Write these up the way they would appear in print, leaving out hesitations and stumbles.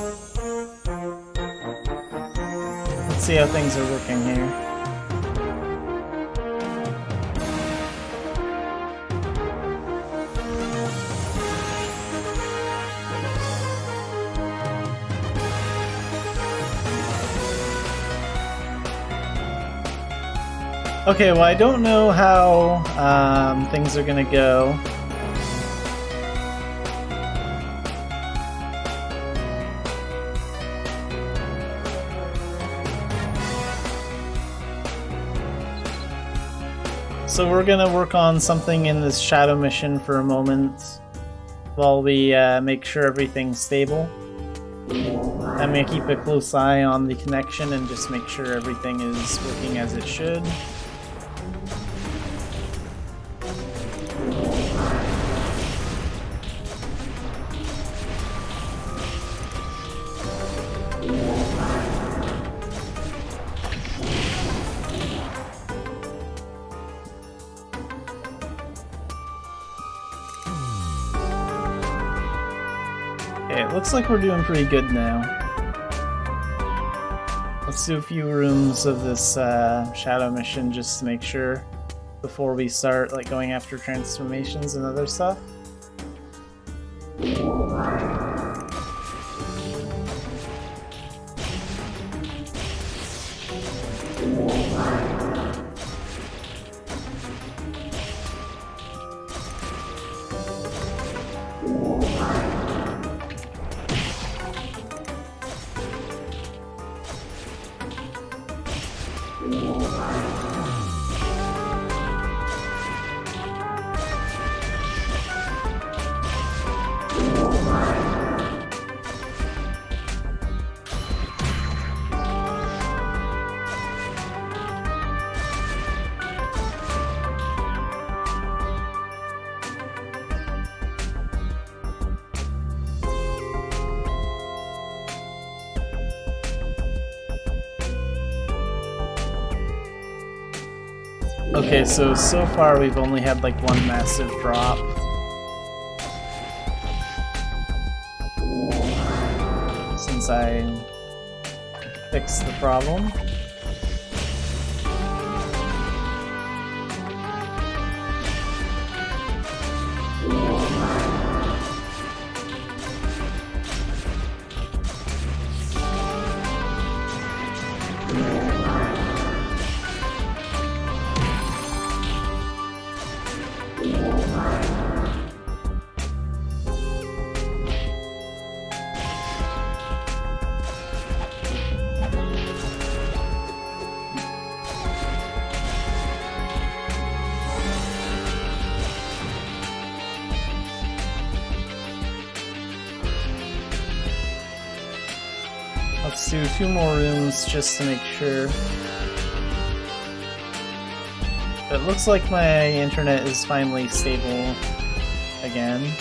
Let's see how things are working here. Okay, well, I don't know how things are gonna go. So we're gonna work on something in this shadow mission for a moment while we make sure everything's stable. I'm gonna keep a close eye on the connection and just make sure everything is working as it should. Okay, it looks like we're doing pretty good now. Let's do a few rooms of this shadow mission just to make sure before we start like going after transformations and other stuff. Okay, so far we've only had like one massive drop. Since I fixed the problem. Let's do 2 more rooms just to make sure. It looks like my internet is finally stable again.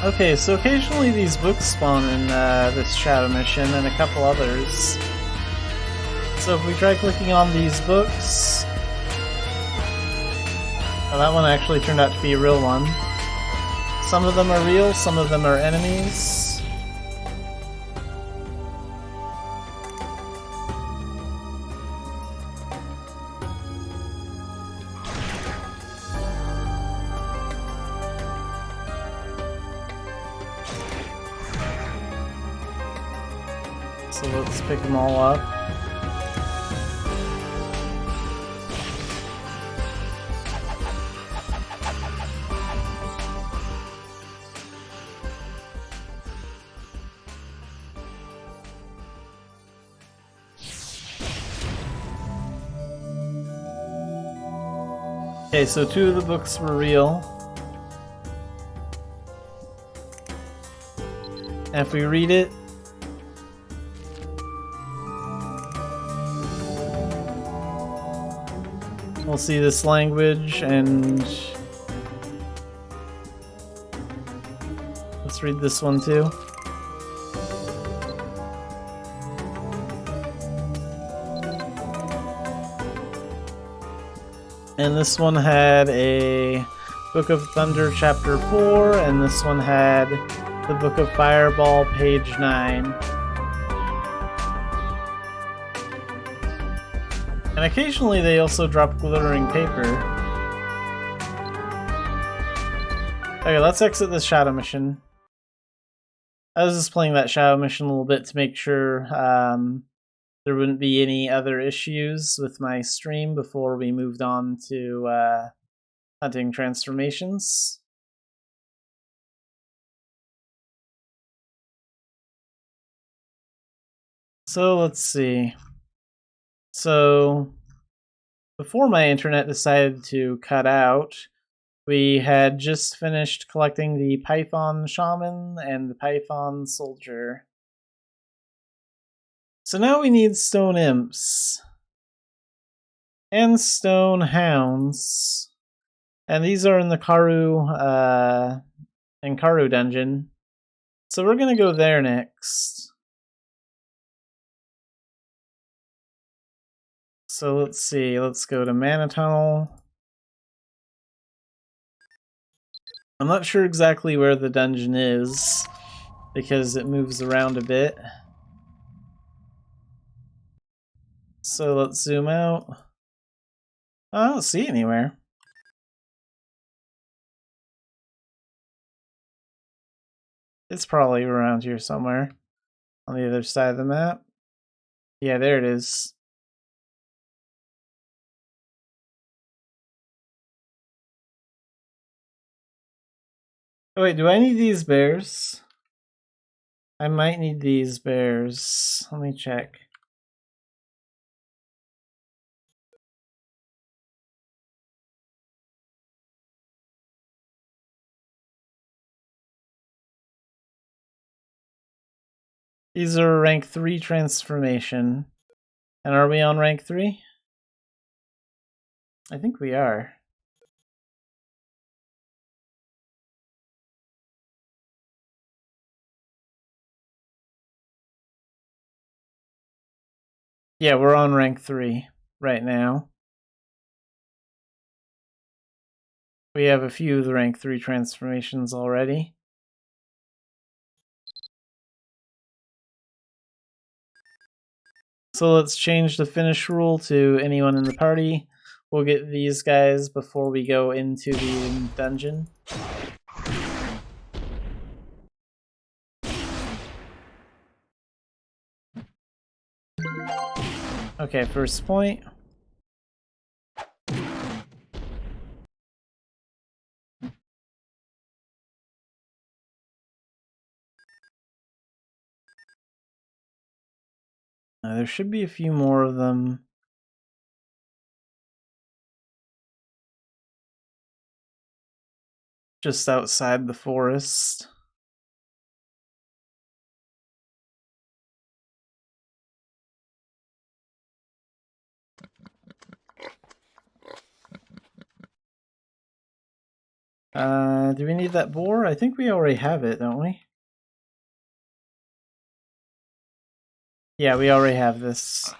Okay, so occasionally these books spawn in this shadow mission and a couple others. So if we try clicking on these books... Oh, that one actually turned out to be a real one. Some of them are real, some of them are enemies. So let's pick them all up. Okay, so 2 of the books were real. And if we read it, we'll see this language, and let's read this one too. And this one had a Book of Thunder chapter 4, and this one had the Book of Fireball page 9. And occasionally they also drop glittering paper. Okay, let's exit this shadow mission. I was just playing that shadow mission a little bit to make sure there wouldn't be any other issues with my stream before we moved on to hunting transformations. So let's see. So before my internet decided to cut out, we had just finished collecting the Python Shaman and the Python Soldier. So now we need Stone Imps and Stone Hounds. And these are in the Karu dungeon. So we're gonna go there next. So let's see, let's go to Mana Tunnel. I'm not sure exactly where the dungeon is, because it moves around a bit. So let's zoom out. I don't see it anywhere. It's probably around here somewhere, on the other side of the map. Yeah, there it is. Oh wait, do I need these bears? I might need these bears. Let me check. These are rank 3 transformation. And are we on rank 3? I think we are. Yeah, we're on rank 3 right now. We have a few of the rank 3 transformations already. So let's change the finish rule to anyone in the party. We'll get these guys before we go into the dungeon. Okay, first point. There should be a few more of them. Just outside the forest. Do we need that boar? I think we already have it, don't we? Yeah, we already have this.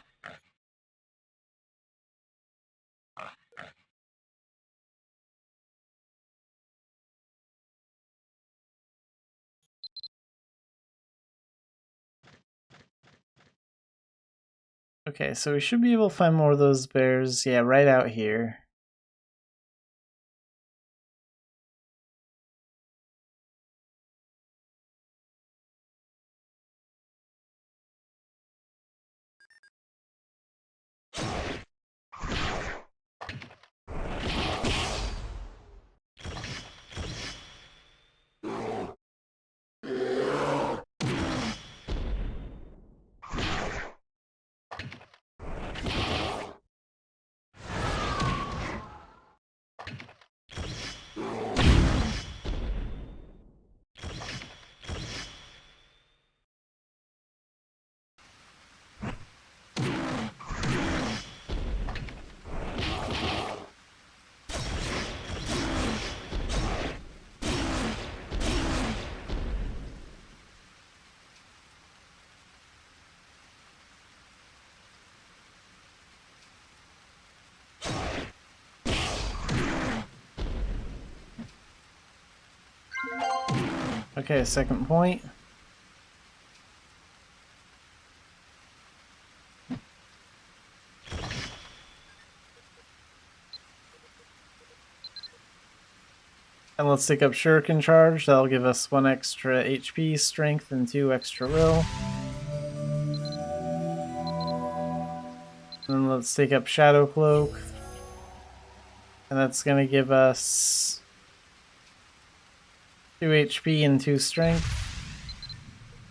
Okay, so we should be able to find more of those bears. Yeah, right out here. Okay, second point. And let's take up Shuriken Charge. That'll give us 1 extra HP, strength, and 2 extra will. And then let's take up Shadow Cloak. And that's going to give us 2 HP and 2 strength.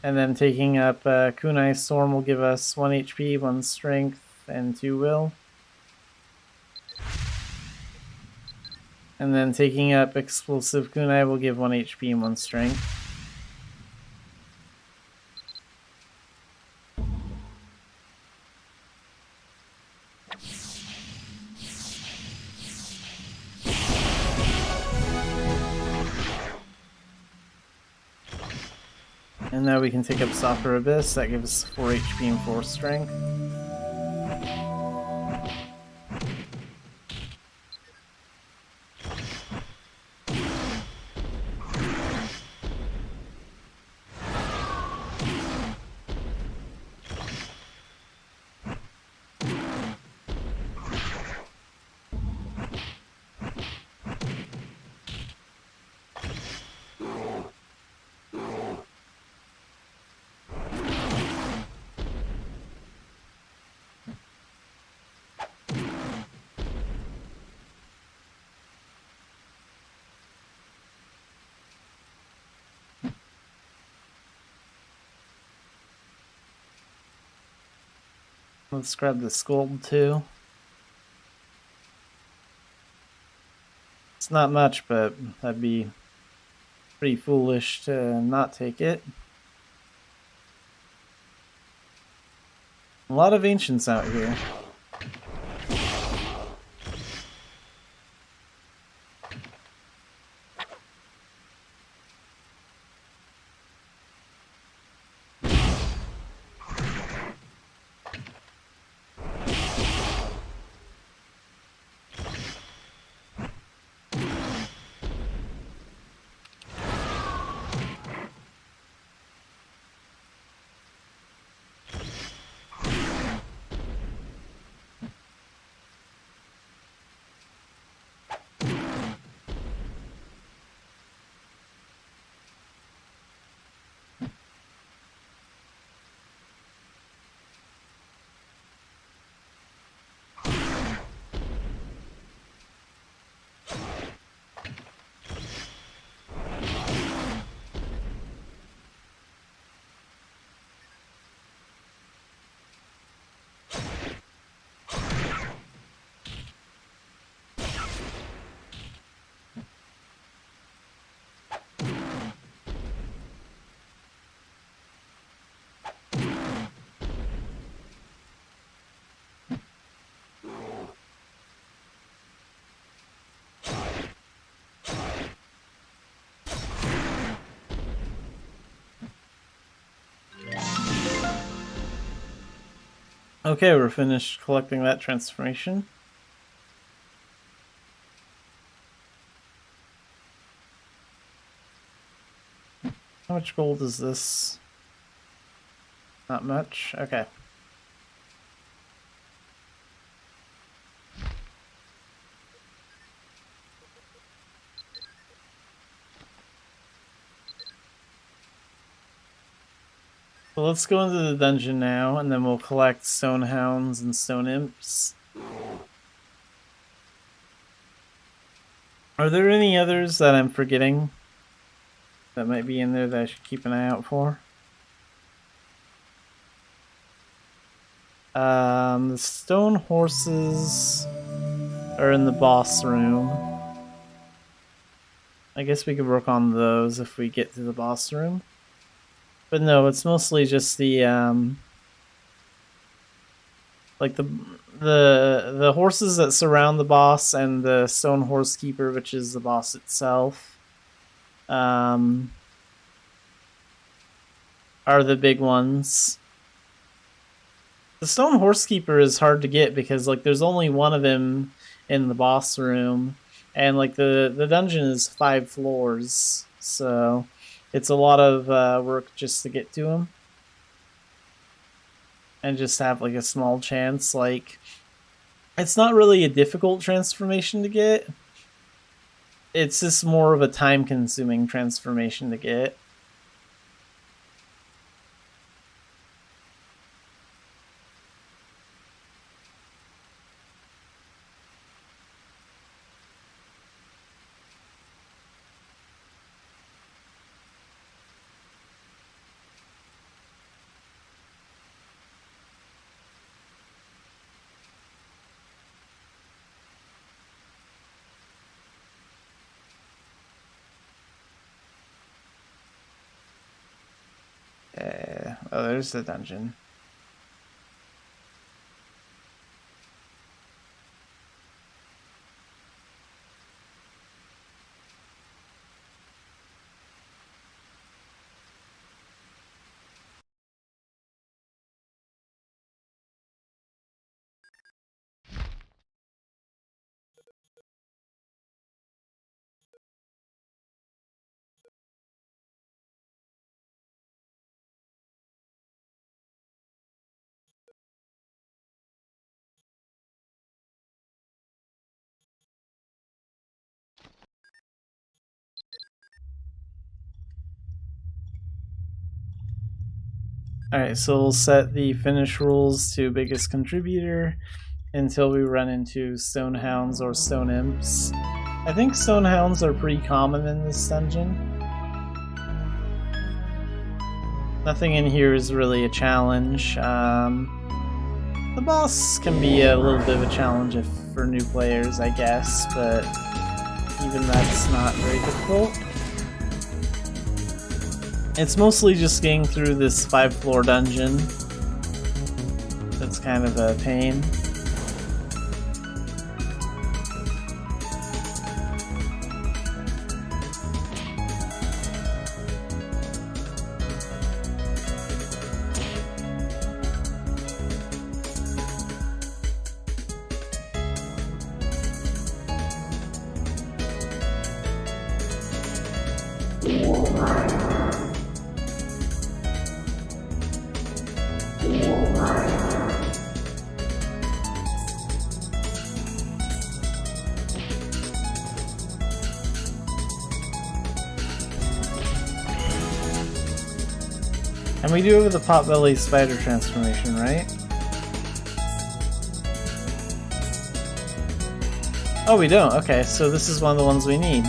And then taking up Kunai Storm will give us 1 HP, 1 strength, and 2 will. And then taking up Explosive Kunai will give 1 HP and 1 strength. And now we can take up Soccer Abyss. That gives us 4 HP and 4 strength. Let's grab the gold too. It's not much, but that'd be pretty foolish to not take it. A lot of ancients out here. Okay, we're finished collecting that transformation. How much gold is this? Not much? Okay. So let's go into the dungeon now, and then we'll collect stone hounds and stone imps. Are there any others that I'm forgetting that might be in there that I should keep an eye out for? The stone horses are in the boss room. I guess we could work on those if we get to the boss room. But no, it's mostly just the like the horses that surround the boss and the stone horse keeper, which is the boss itself, are the big ones. The stone horse keeper is hard to get because like there's only one of him in the boss room, and like the dungeon is 5 floors, so it's a lot of work just to get to him. And just have like a small chance. Like, it's not really a difficult transformation to get. It's just more of a time-consuming transformation to get. Oh, there's the dungeon. Alright, so we'll set the finish rules to biggest contributor until we run into Stonehounds or Stone Imps. I think Stonehounds are pretty common in this dungeon. Nothing in here is really a challenge. The boss can be a little bit of a challenge for new players, I guess, but even that's not very difficult. It's mostly just getting through this 5-floor dungeon. That's kind of a pain. And we do have the Potbelly Spider transformation, right? Oh, we don't. Okay, so this is one of the ones we need.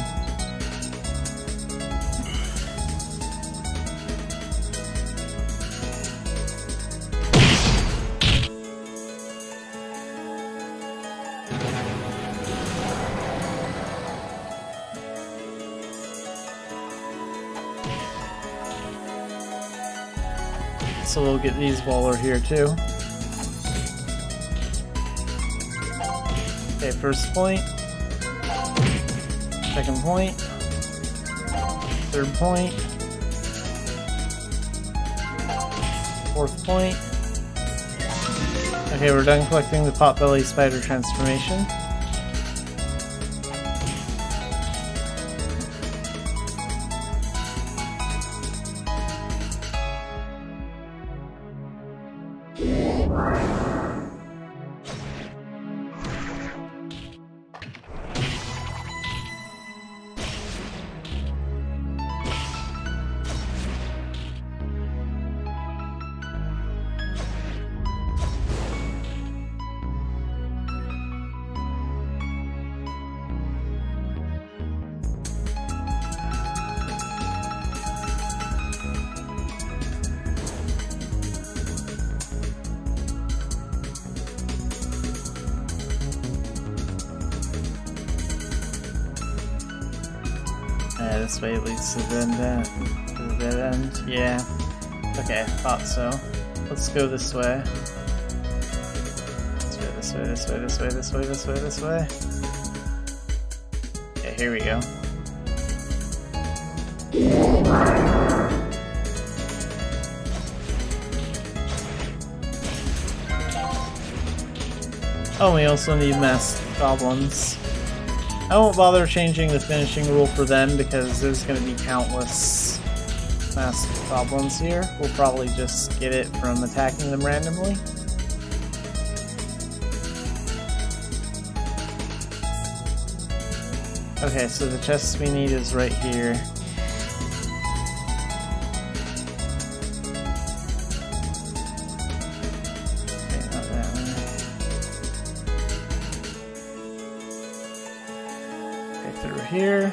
So we'll get these while we're here too. Okay, first point. Second point. Third point. Fourth point. Okay, we're done collecting the Potbelly Spider transformation. This way leads to the dead end. Yeah. Okay, thought so. Let's go this way. This way, this way, this way, this way, this way, this way, this way. Okay, here we go. Oh, we also need masked goblins. I won't bother changing the finishing rule for them because there's going to be countless masked goblins here. We'll probably just get it from attacking them randomly. Okay, so the chest we need is right here. Okay, not that one. Okay, through here.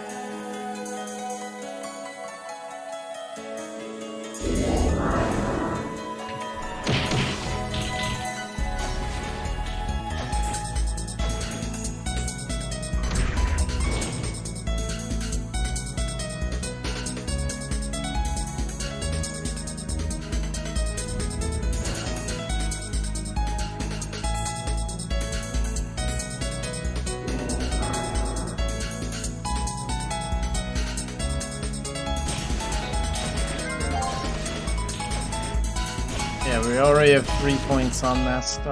Yeah, we already have 3 points on the masked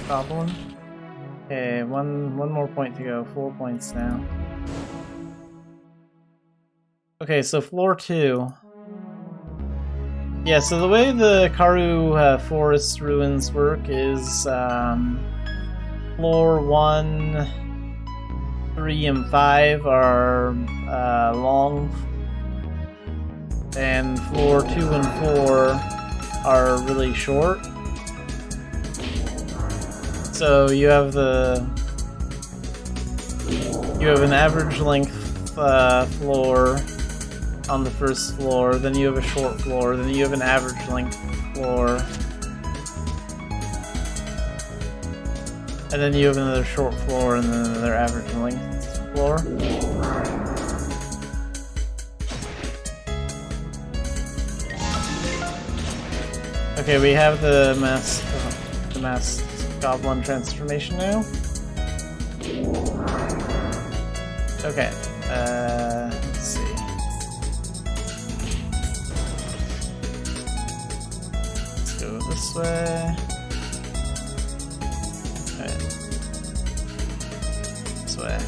goblin. Okay, one more point to go. 4 points now. Okay, so floor 2. Yeah, so the way the Karu Forest Ruins work is floor 1, 3, and 5 are long, and floor 2 and 4 are really short. So you have an average length floor on the first floor, then you have a short floor, then you have an average length floor, and then you have another short floor and then another average length floor. Okay, we have the masked goblin transformation now. Okay, let's see. Let's go this way. Alright. This way.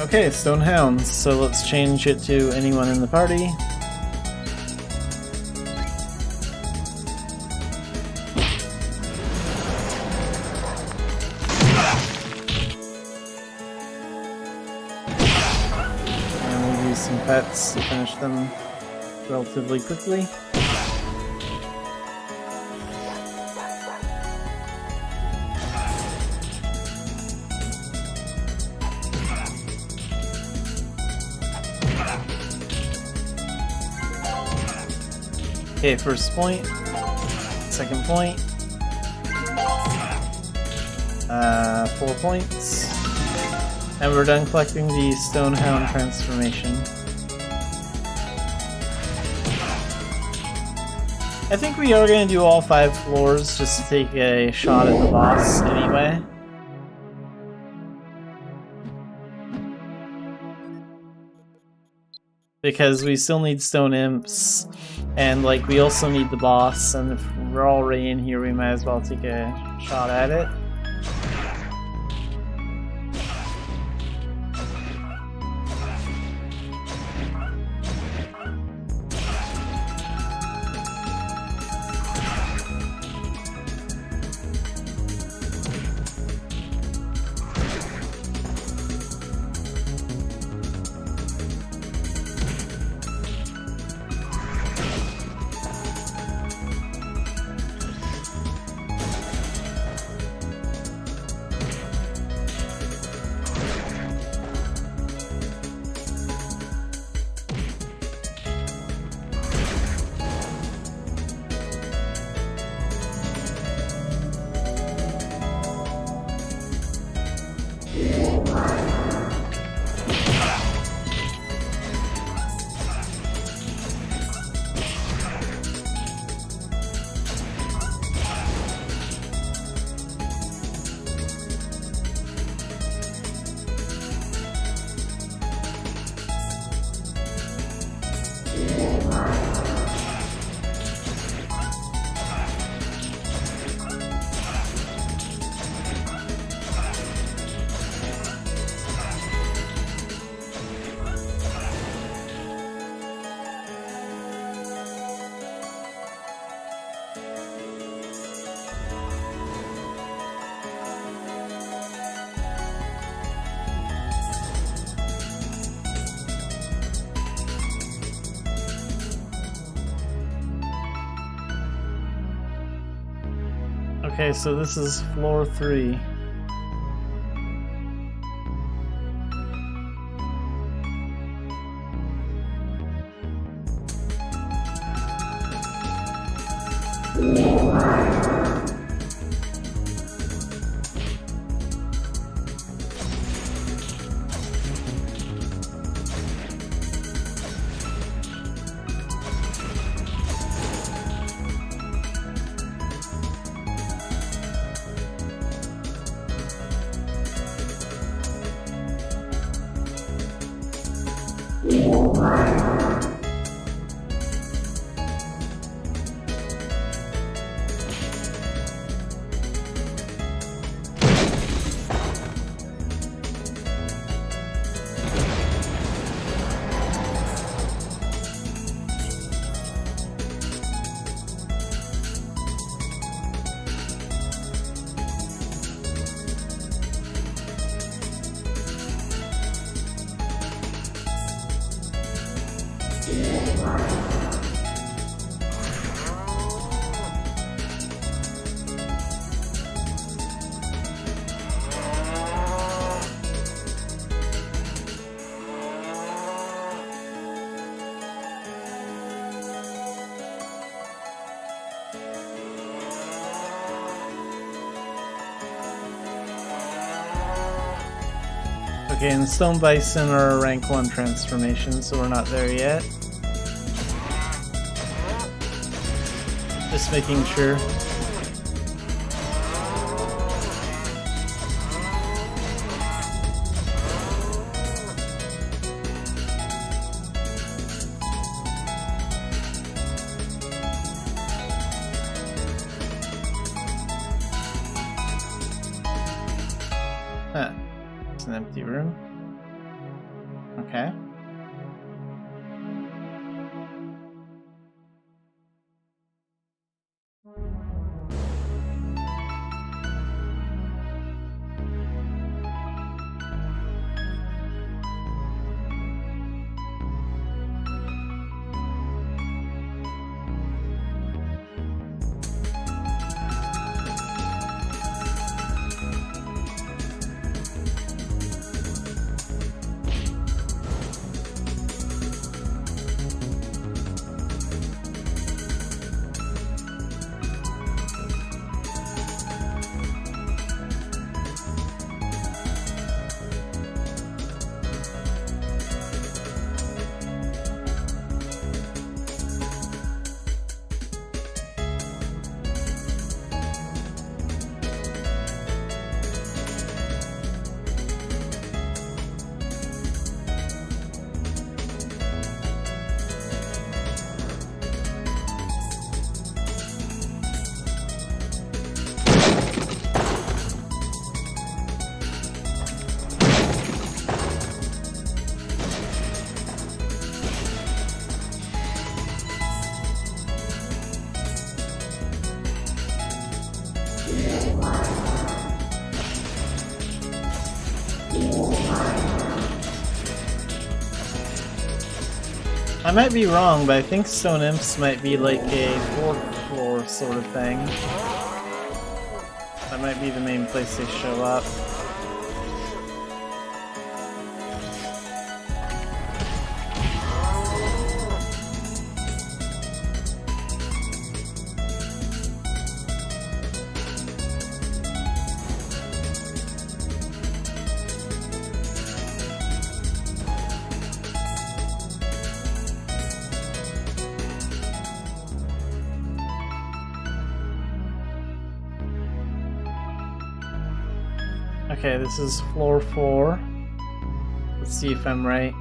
Okay, Stone Hounds, so let's change it to anyone in the party. Pets to finish them relatively quickly. Okay, first point, second point, 4 points, and we're done collecting the Stonehound transformation. I think we are going to do all 5 floors just to take a shot at the boss anyway. Because we still need stone imps, and like we also need the boss, and if we're already in here we might as well take a shot at it. Okay, so this is floor 3. Okay, and Stone Bison are a rank 1 transformation, so we're not there yet. Just making sure. Huh. It's an empty room. Okay. I might be wrong, but I think Stone Imps might be like a 4th floor sort of thing. That might be the main place they show up. Okay, this is floor 4. Let's see if I'm right.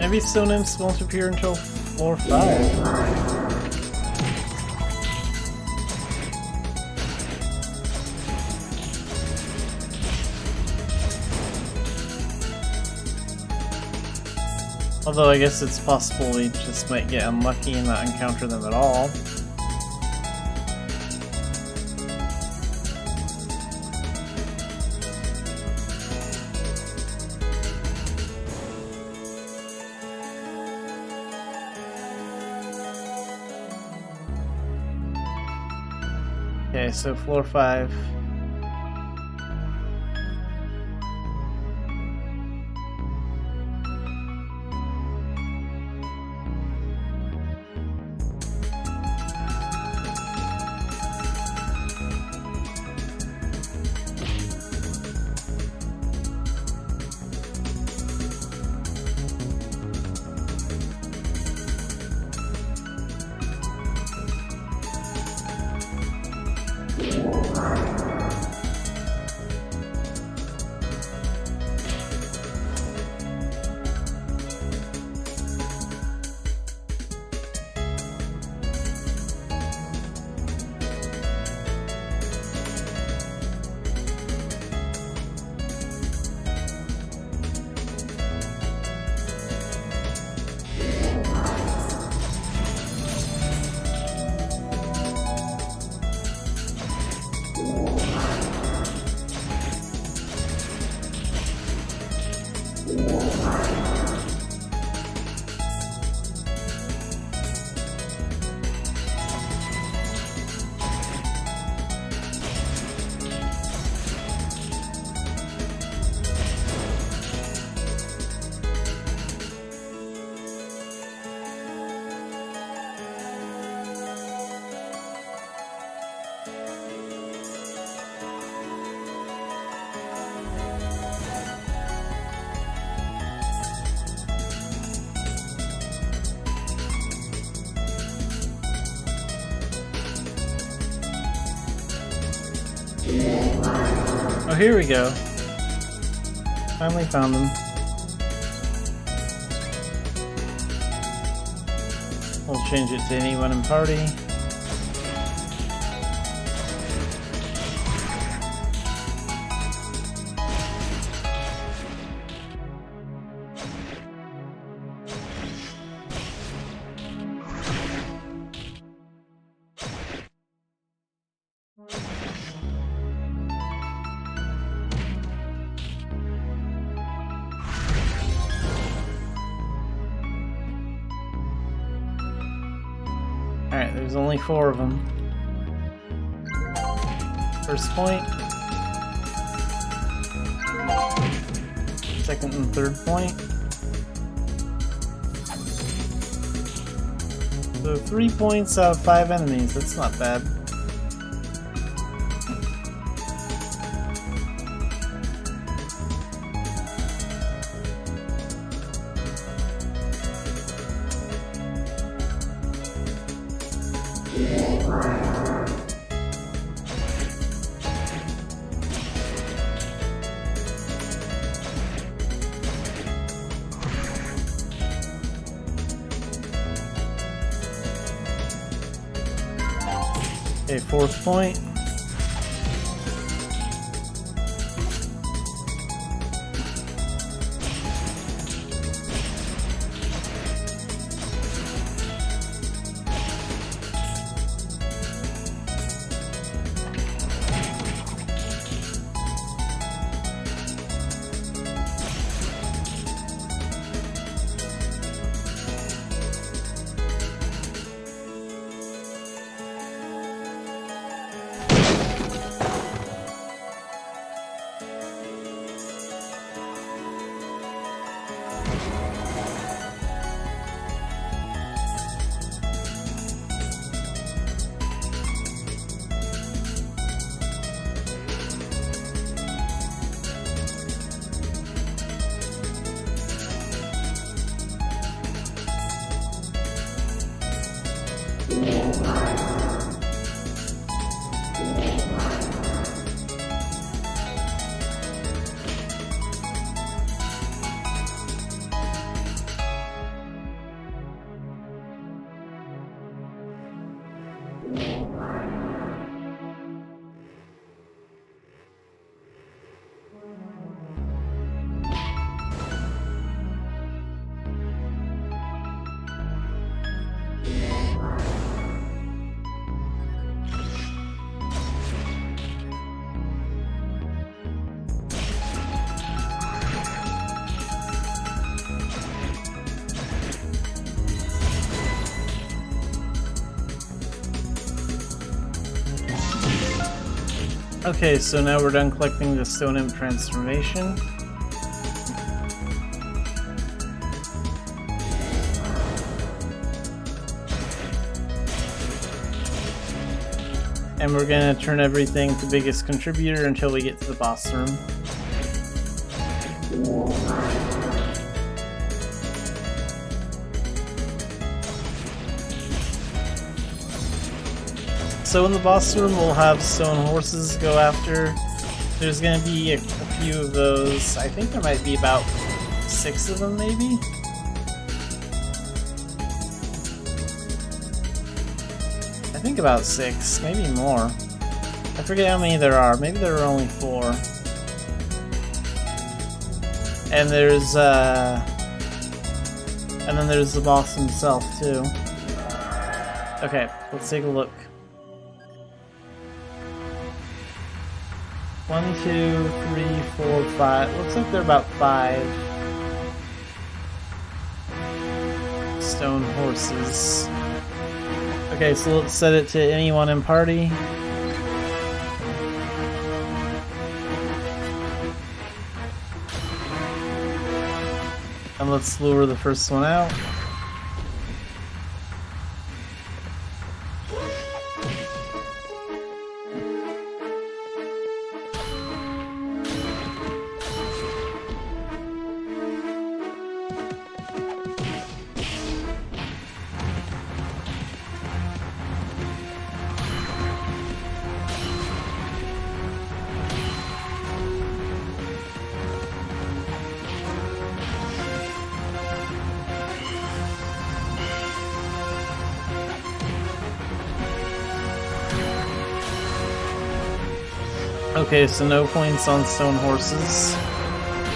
Maybe stone imps won't appear until floor 5. Although I guess it's possible we just might get unlucky and not encounter them at all. Okay, so floor 5. Oh, here we go. Finally found them. We'll change it to anyone in party. Alright, there's only 4 of them. First point. Second and third point. So 3 points out of 5 enemies, that's not bad. Okay, 4th point. Okay, so now we're done collecting the Stone Imp transformation. And we're gonna turn everything to biggest contributor until we get to the boss room. So in the boss room, we'll have stone horses go after. There's gonna be a few of those. I think there might be about 6 of them, maybe? I think about 6, maybe more. I forget how many there are. Maybe there are only 4. And there's and then there's the boss himself too. Okay, let's take a look. 1, 2, 3, 4, 5. Looks like there are about 5 stone horses. Okay, so let's set it to anyone in party. And let's lure the first one out. Okay, so no points on stone horses.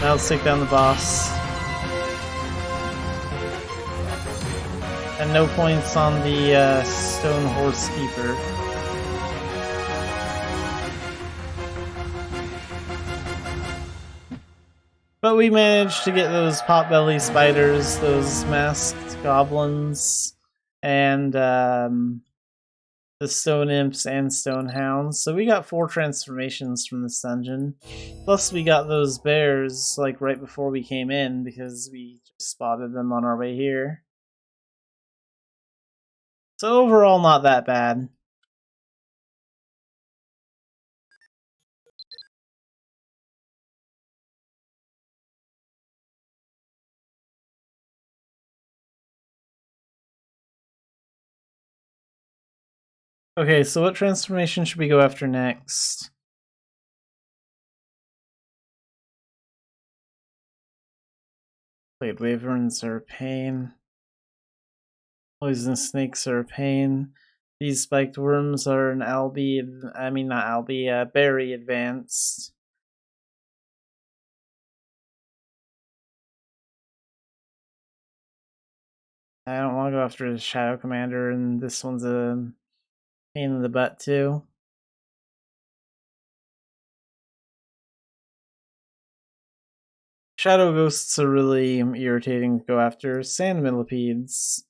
Now let's take down the boss. And no points on the stone horse keeper. But we managed to get those potbelly spiders, those masked goblins, and the stone imps and stone hounds. So we got 4 transformations from this dungeon. Plus we got those bears like right before we came in because we just spotted them on our way here. So overall not that bad. Okay, so what transformation should we go after next? Blade wyverns are a pain. Poison snakes are a pain. These spiked worms are an berry advanced. I don't want to go after the Shadow Commander, and this one's a pain in the butt too. Shadow Ghosts are really irritating to go after. Sand Millipedes.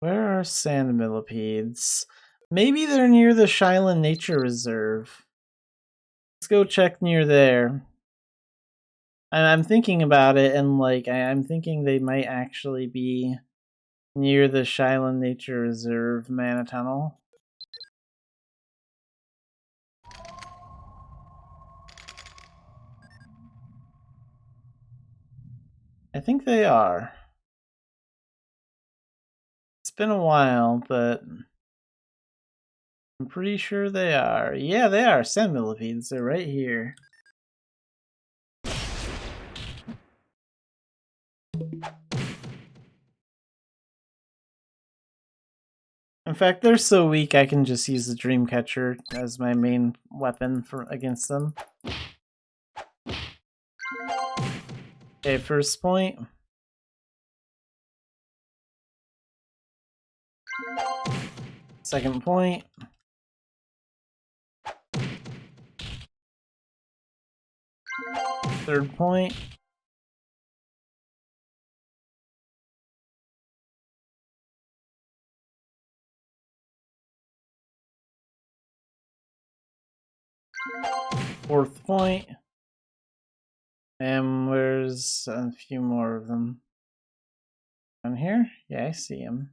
Where are sand millipedes? Maybe they're near the Shilan Nature Reserve. Let's go check near there. And I'm thinking about it, and like I'm thinking they might actually be near the Shilan Nature Reserve mana tunnel. I think they are. It's been a while, but I'm pretty sure they are. Yeah, they are. Sand millipedes. They're right here. In fact, they're so weak I can just use the Dreamcatcher as my main weapon against them. Okay, first point. Second point. Third point. 4th point. And where's a few more of them? Down here? Yeah, I see them.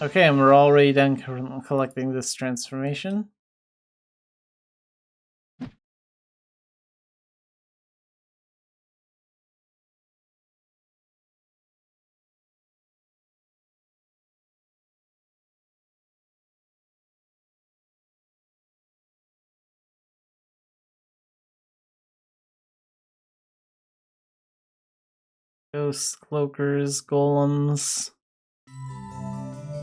Okay, and we're already done collecting this transformation. Ghosts, cloakers, golems.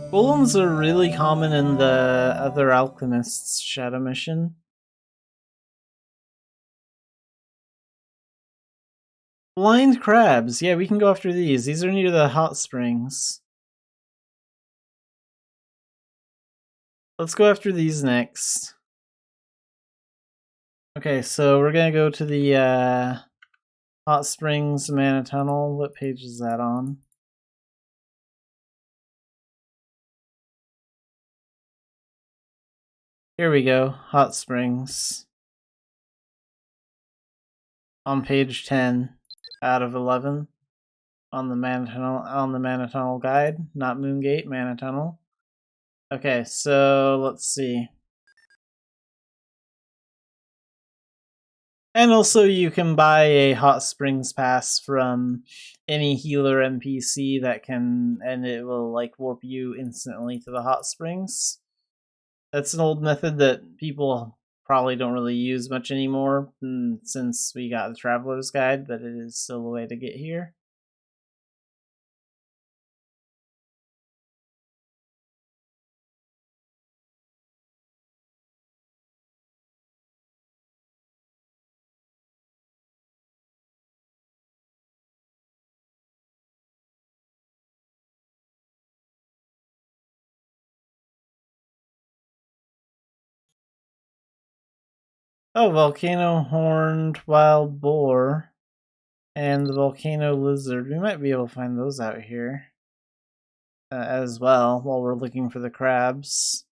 Golems are really common in the other alchemists' shadow mission. Blind crabs. Yeah, we can go after these. These are near the hot springs. Let's go after these next. Okay, so we're gonna go to the hot springs mana tunnel. What page is that on? Here we go. Hot springs. On page 10 out of 11 on the mana tunnel guide, not Moongate, mana tunnel. Okay, so let's see. And also you can buy a hot springs pass from any healer NPC that can, and it will like warp you instantly to the hot springs. That's an old method that people probably don't really use much anymore since we got the Traveler's Guide, but it is still a way to get here. Oh, volcano horned wild boar and the volcano lizard. We might be able to find those out here as well while we're looking for the crabs.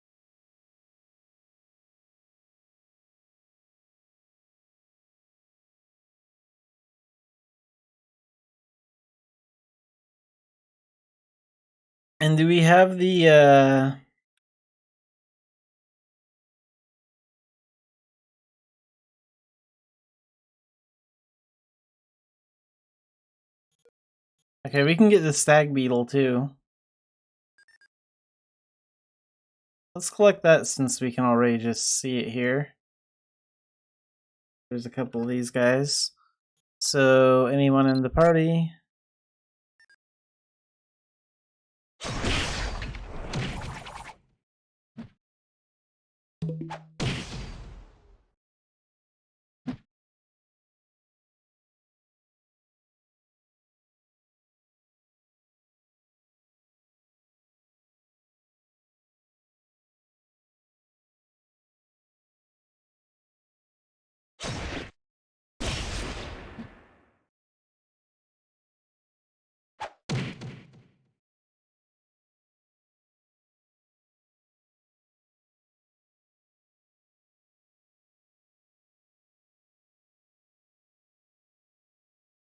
And do we have the okay, we can get the stag beetle too. Let's collect that since we can already just see it here. There's a couple of these guys. So, anyone in the party?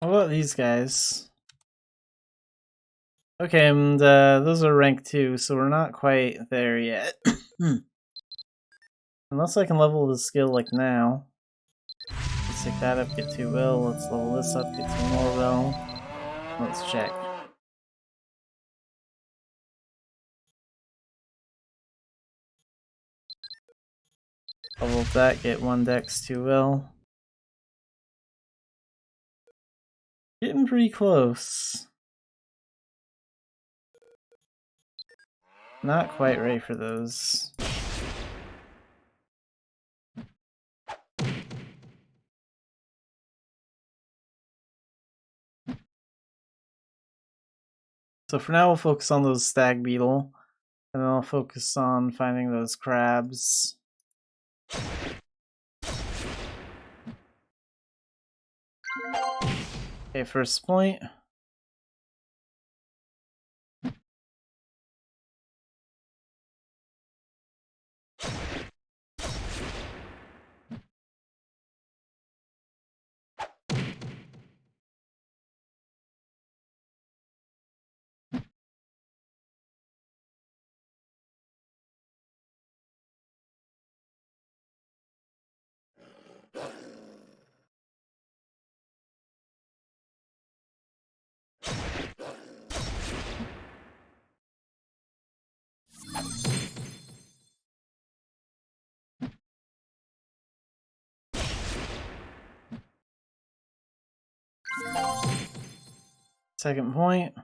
What about these guys? Okay, and those are rank 2, so we're not quite there yet. Unless I can level the skill like now. Let's take that up, get 2 will. Let's level this up, get 2 more will. Let's check. Level that, get 1 dex, 2 will. Getting pretty close. Not quite ready for those. So for now we'll focus on those stag beetle. And then I'll focus on finding those crabs. Okay, first point. Second point.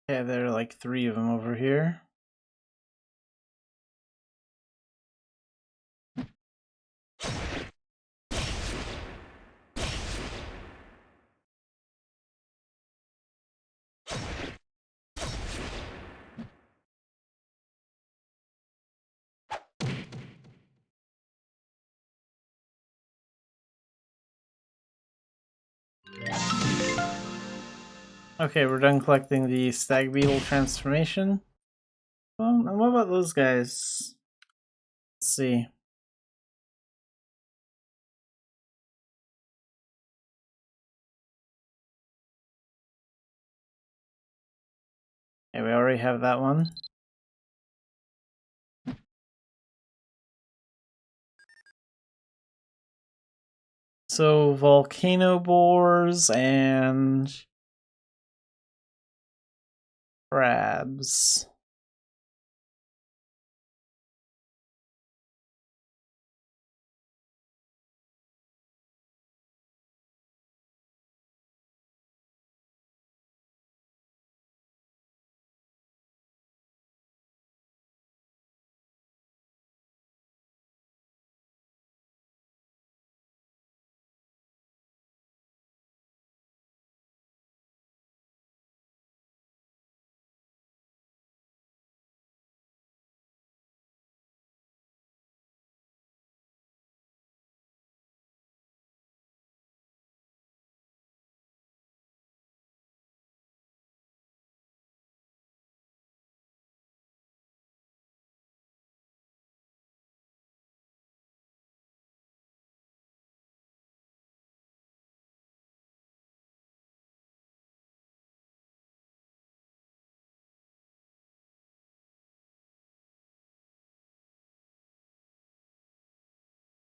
Yeah, there are like 3 of them over here. Okay, we're done collecting the stag beetle transformation. Well, and what about those guys? Let's see. Okay, we already have that one. So volcano boars and crabs.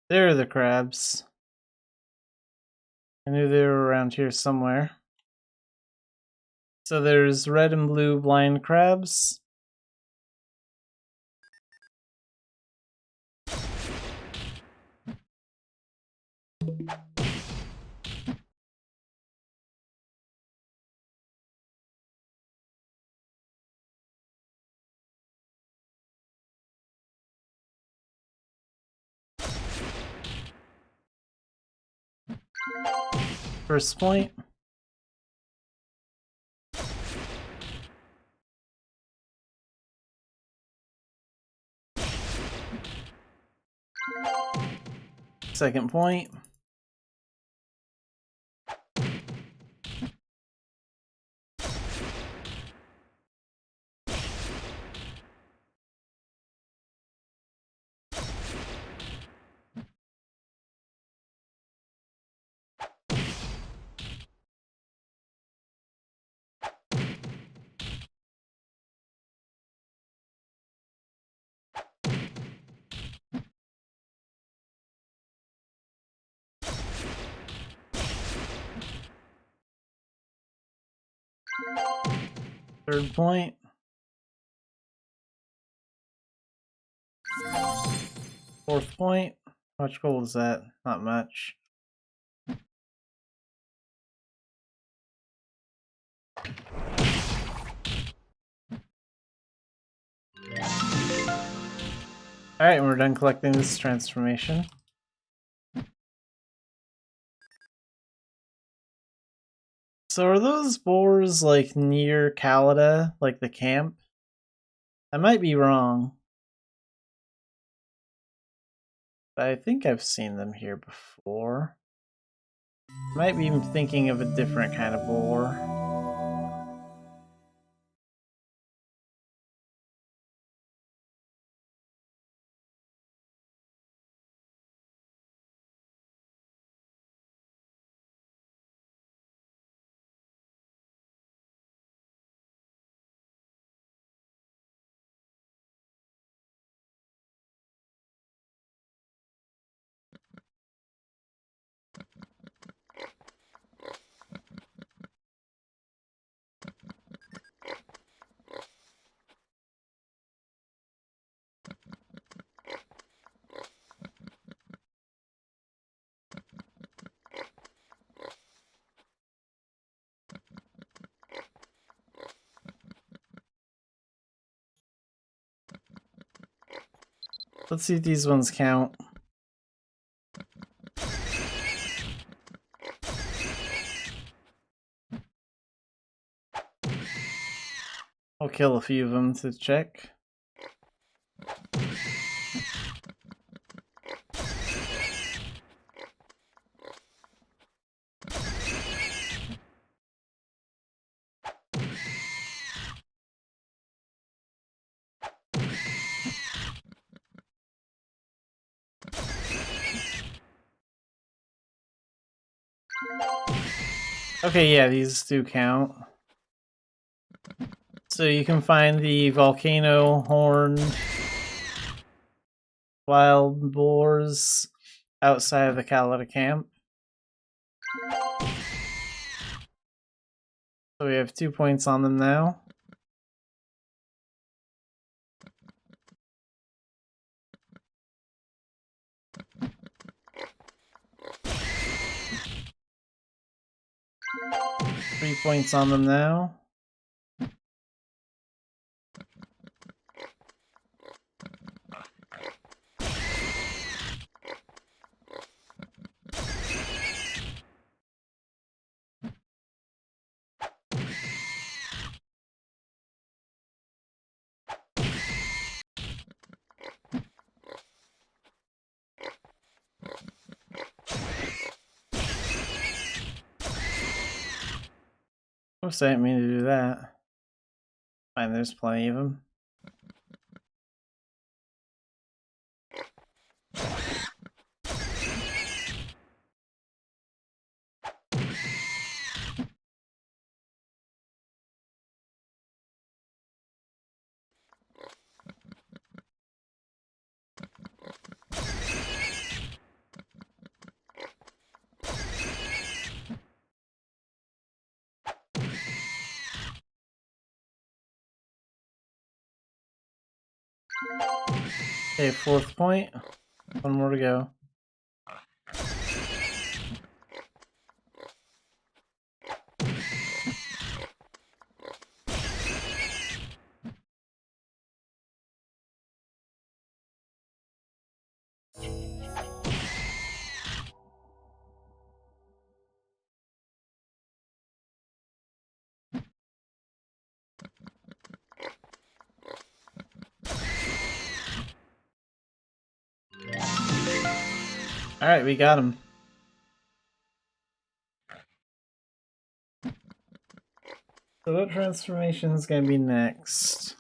There are the crabs. I knew they were around here somewhere. So there's red and blue blind crabs. First point. Second point. Third point. Fourth point. How much gold is that? Not much. Alright, we're done collecting this transformation. So are those boars like near Calida, like the camp? I might be wrong. But I think I've seen them here before. Might be thinking of a different kind of boar. Let's see if these ones count. I'll kill a few of them to check. Okay, yeah, these do count. So you can find the volcano horned wild boars outside of the Calida camp. So we have 2 points on them now. Three points on them now. Oops, I didn't mean to do that. Fine, there's plenty of them. Okay, fourth point. One more to go. Alright, we got him. So what transformation is going to be next?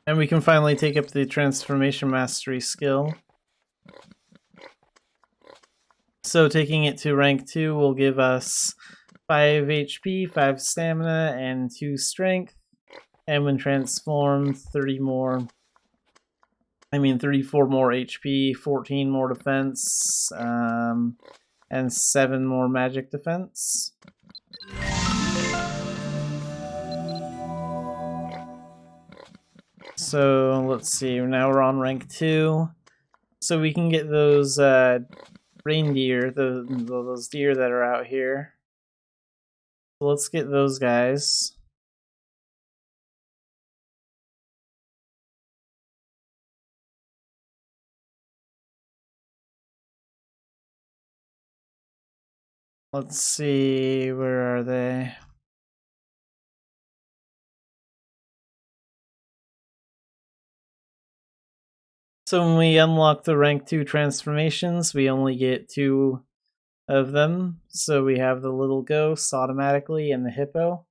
And we can finally take up the Transformation Mastery skill. So taking it to rank 2 will give us 5 HP, 5 stamina, and 2 strength. And when transformed, 34 more HP, 14 more defense, and 7 more magic defense. So let's see, now we're on rank 2. So we can get those reindeer, those deer that are out here. So let's get those guys. Let's see, where are they? So when we unlock the rank 2 transformations, we only get 2 of them. So we have the little ghost automatically and the hippo.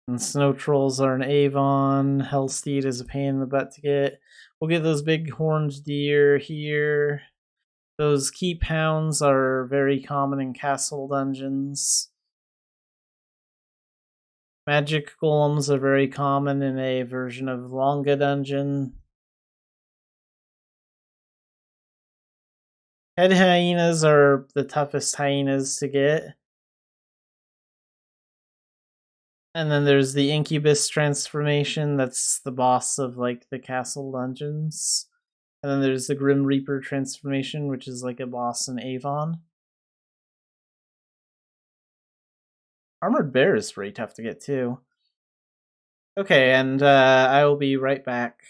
And snow trolls are an Avon. Hellsteed is a pain in the butt to get. We'll get those big horned deer here. Those keep hounds are very common in castle dungeons. Magic golems are very common in a version of Longa dungeon. Head hyenas are the toughest hyenas to get. And then there's the Incubus transformation, that's the boss of like the castle dungeons. And then there's the Grim Reaper transformation, which is like a boss in Avon. Armored Bear is pretty tough to get too. Okay, and I will be right back.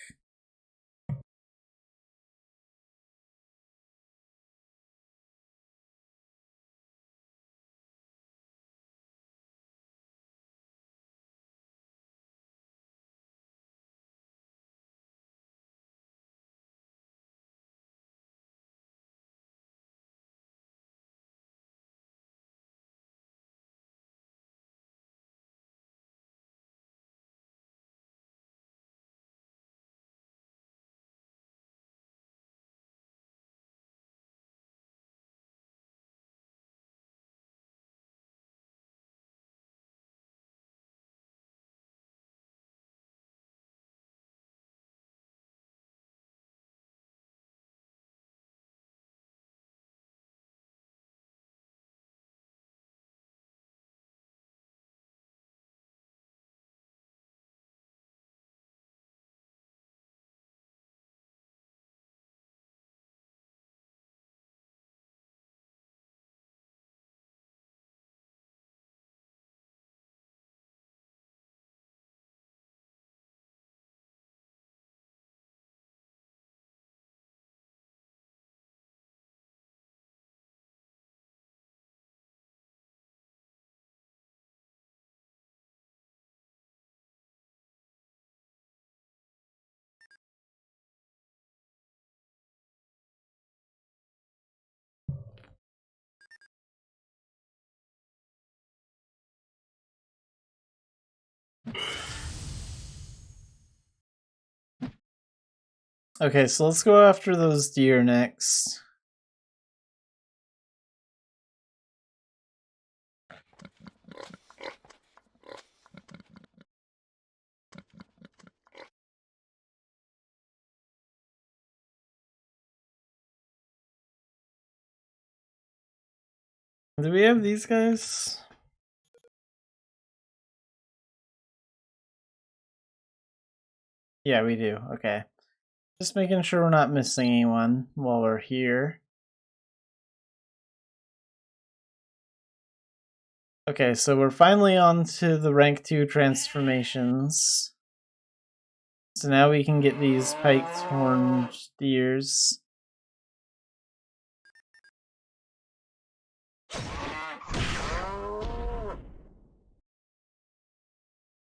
Okay, so let's go after those deer next. Do we have these guys? Yeah, we do. Okay. Just making sure we're not missing anyone while we're here. Okay, so we're finally on to the rank 2 transformations. So now we can get these piked horned deers.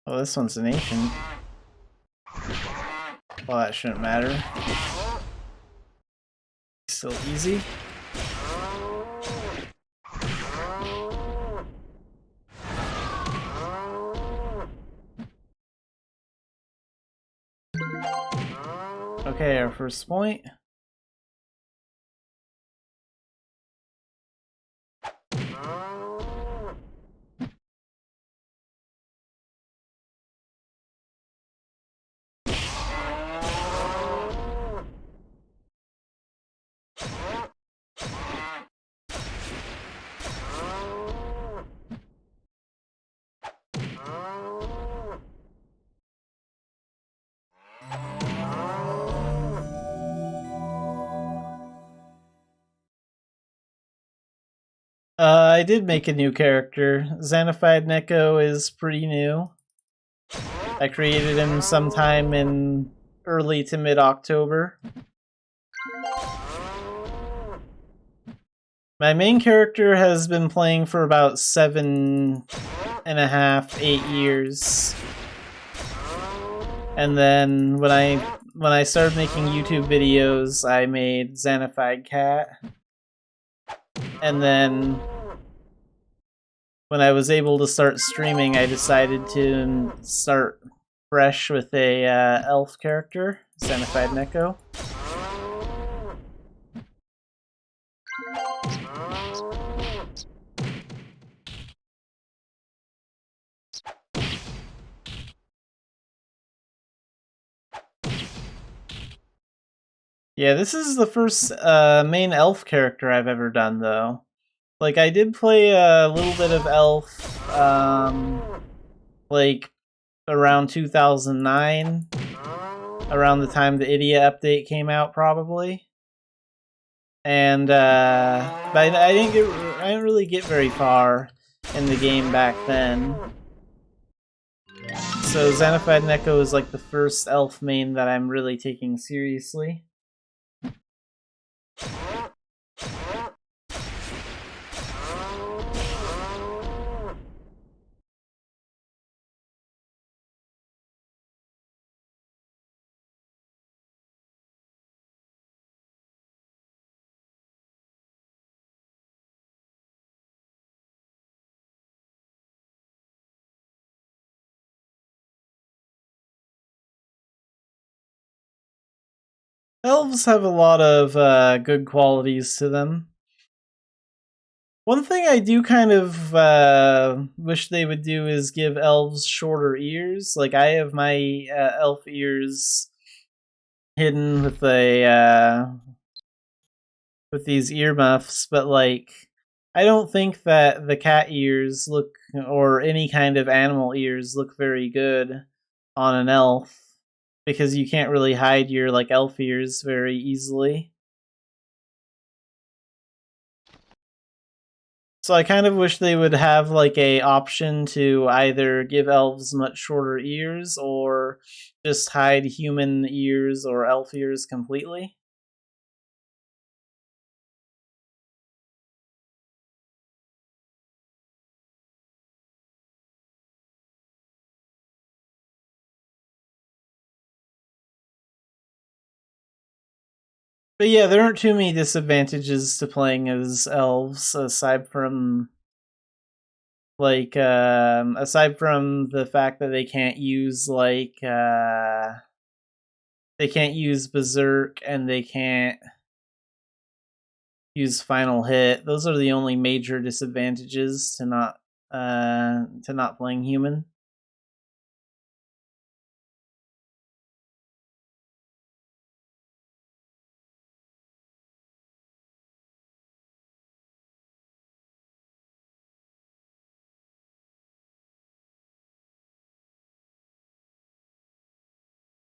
Oh, this one's an ancient. Well, that shouldn't matter. Still easy. our first point. I did make a new character. Xanafiedneko is pretty new. I created him sometime in early to mid-October. My main character has been playing for about 7.5, 8 years. And then when I started making YouTube videos, I made Xanafied Cat. And then when I was able to start streaming, I decided to start fresh with a elf character, Xanafiedneko. Yeah, this is the first main elf character I've ever done, though. Like, I did play a little bit of elf, like, around 2009, around the time the Idia update came out, probably. And, but I didn't really get very far in the game back then. So Xanafiedneko is like the first elf main that I'm really taking seriously. Elves have a lot of good qualities to them. One thing I do kind of wish they would do is give elves shorter ears. Like, I have my elf ears hidden with with these earmuffs, but like, I don't think that the cat ears look, or any kind of animal ears look very good on an elf, because you can't really hide your like elf ears very easily. So I kind of wish they would have like a option to either give elves much shorter ears or just hide human ears or elf ears completely. But yeah, there aren't too many disadvantages to playing as elves aside from like aside from the fact that they can't use like they can't use Berserk and they can't use Final Hit. Those are the only major disadvantages to not playing human.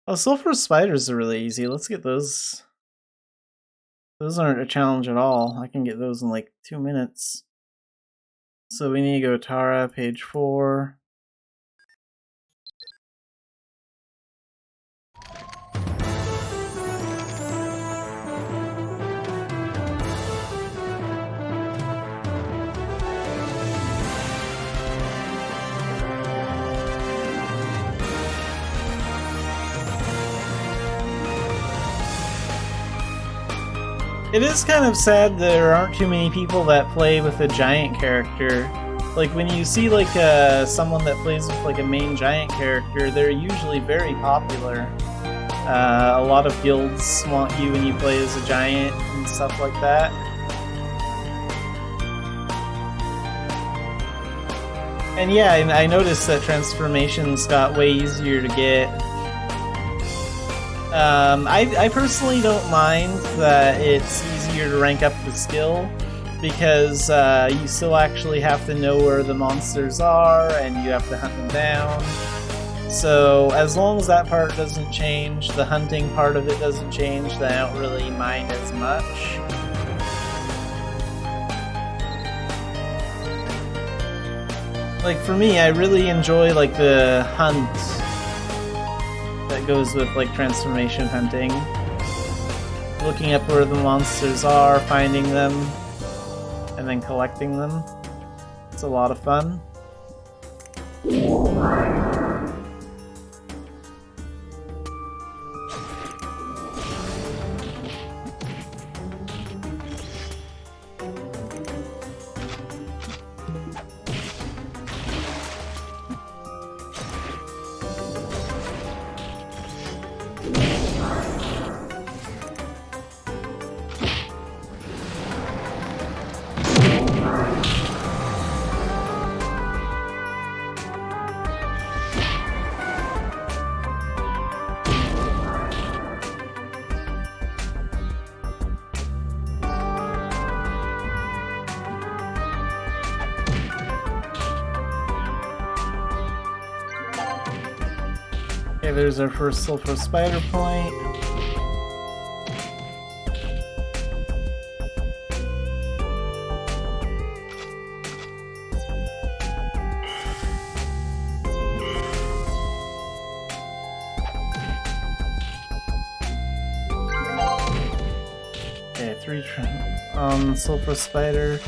Oh, sulfur spiders are really easy. Let's get those. Those aren't a challenge at all. I can get those in like 2 minutes. So we need to go Tara, page 4. It is kind of sad there aren't too many people that play with a giant character. Like, when you see like someone that plays with like a main giant character, they're usually very popular. A lot of guilds want you when you play as a giant and stuff like that. And yeah, I noticed that transformations got way easier to get. I personally don't mind that it's easier to rank up the skill, because you still actually have to know where the monsters are and you have to hunt them down. So as long as that part doesn't change, the hunting part of it doesn't change, then I don't really mind as much. Like for me, I really enjoy like the hunt that goes with like transformation hunting. Looking up where the monsters are, finding them, and then collecting them. It's a lot of fun. Okay, there's our first sulfur spider point. Okay, 3 sulfur spider.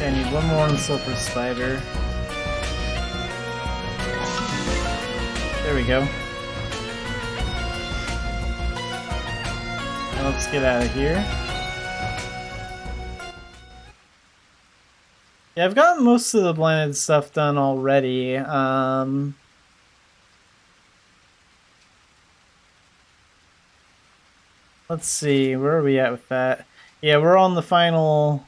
I need one more on sulfur spider. There we go. Now let's get out of here. Yeah, I've gotten most of the blinded stuff done already. Let's see, where are we at with that? Yeah, we're on the final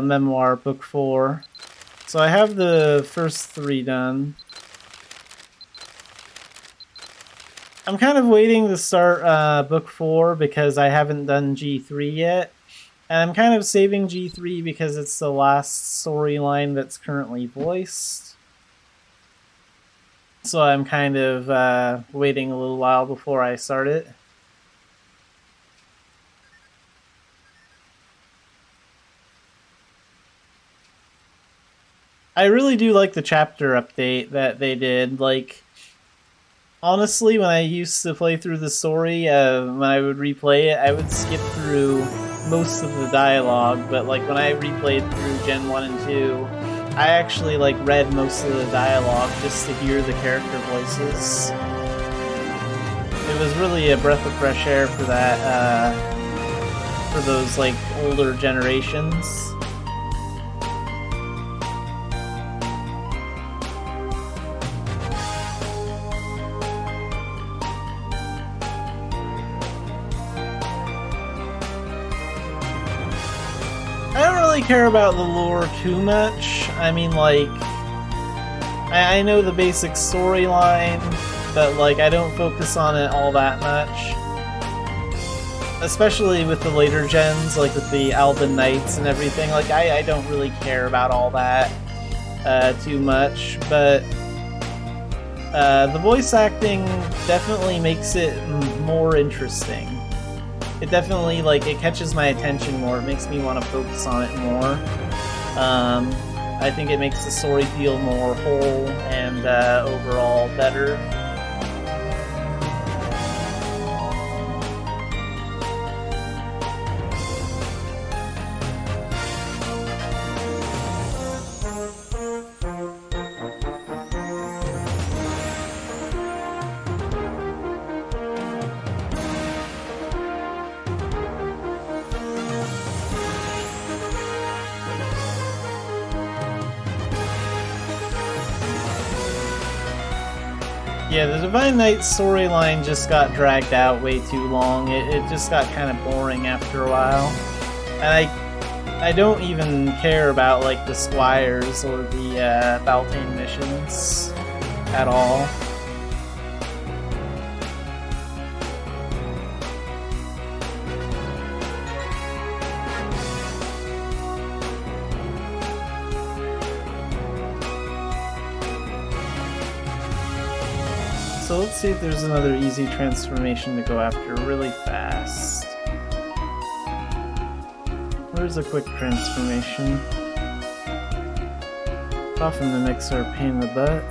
memoir, book 4. So I have the first 3 done. I'm kind of waiting to start book 4 because I haven't done G3 yet. And I'm kind of saving G3 because it's the last storyline that's currently voiced. So I'm kind of waiting a little while before I start it. I really do like the chapter update that they did. Like, honestly, when I used to play through the story, when I would replay it, I would skip through most of the dialogue, but like when I replayed through Gen 1 and 2, I actually like read most of the dialogue just to hear the character voices. It was really a breath of fresh air for that, for those like older generations. I don't really care about the lore too much. I mean, like, I know the basic storyline, but like I don't focus on it all that much. Especially with the later gens, like with the Alban Knights and everything. Like I don't really care about all that too much, but the voice acting definitely makes it more interesting. It definitely, like, it catches my attention more. It makes me want to focus on it more. I think it makes the story feel more whole and overall better. Yeah, the Divine Knight storyline just got dragged out way too long. It just got kind of boring after a while. And I don't even care about, like, the Squires or the Baltane missions at all. So let's see if there's another easy transformation to go after really fast. Where's a quick transformation? Often the mix are a pain in the butt.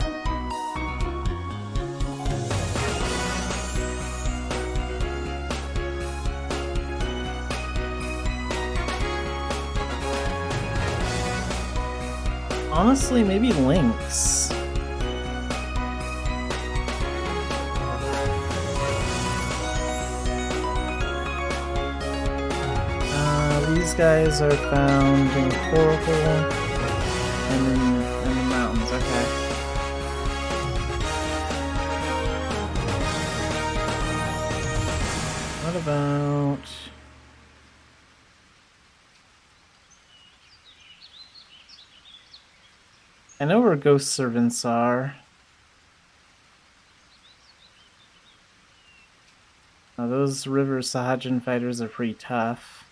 Honestly, maybe Lynx. These guys are found in Coracle and in the mountains, okay. What about... I know where ghost servants are. Now, those River Sahajin fighters are pretty tough.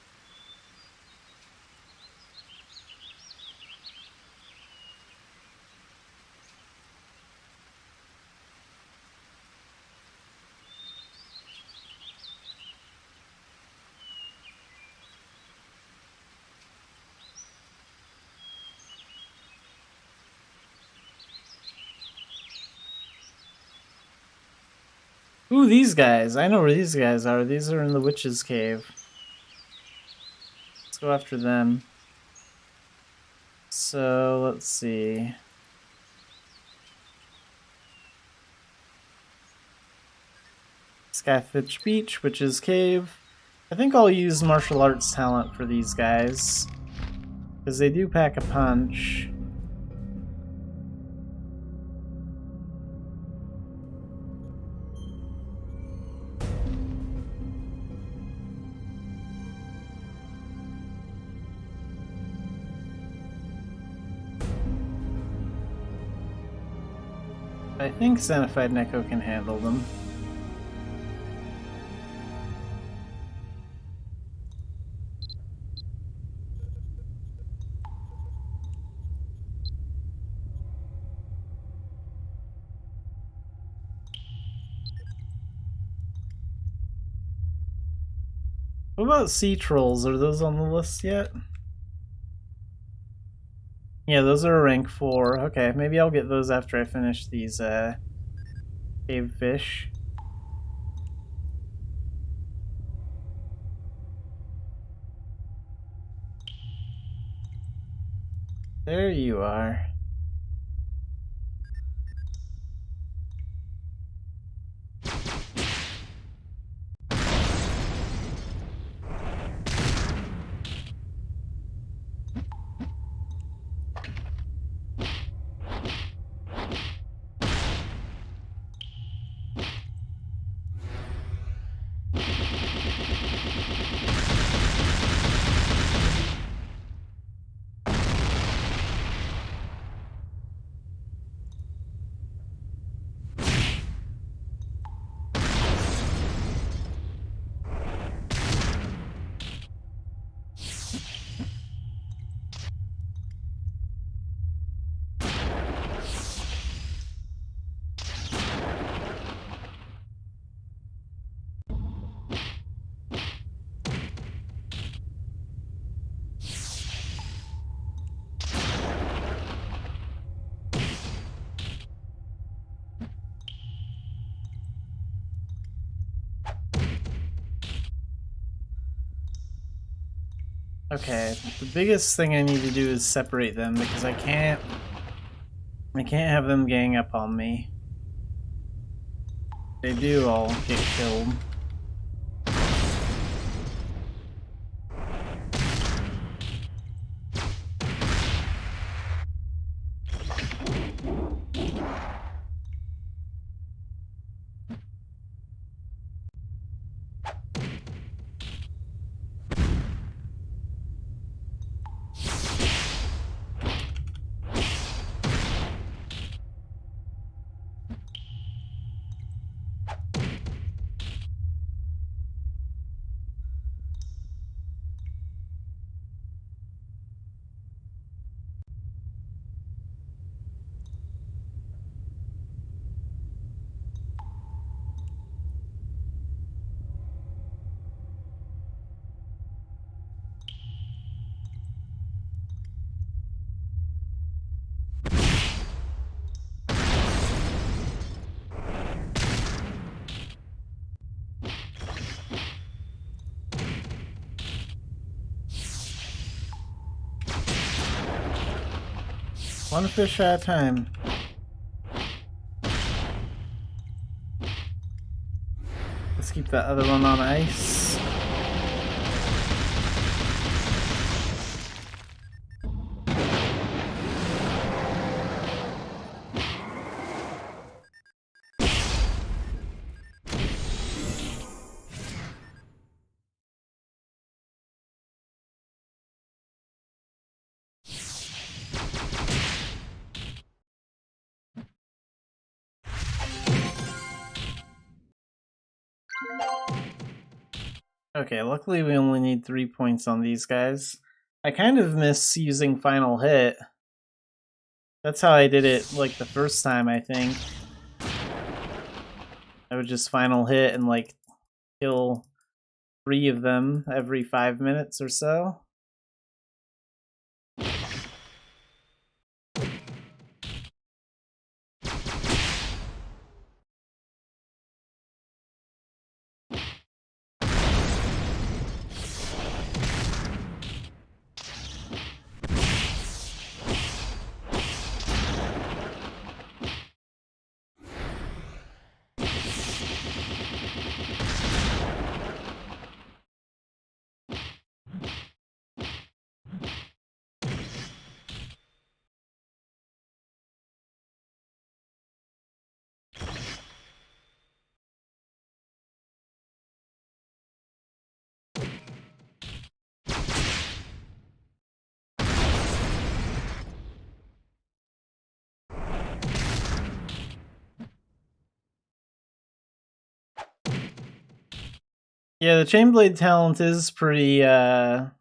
Ooh, these guys. I know where these guys are. These are in the Witch's Cave. Let's go after them. So, let's see. Skyfitch Beach, Witch's Cave. I think I'll use martial arts talent for these guys, because they do pack a punch. I think Xanafiedneko can handle them. What about sea trolls? Are those on the list yet? Yeah, those are rank 4. Okay, maybe I'll get those after I finish these cave fish. There you are. Okay, the biggest thing I need to do is separate them because I can't have them gang up on me. If they do, I'll get killed. One fish at a time. Let's keep that other one on ice. Okay, luckily we only need 3 points on these guys. I kind of miss using final hit. That's how I did it like the first time, I think. I would just final hit and like kill 3 of them every 5 minutes or so. Yeah, the Chainblade talent is pretty good.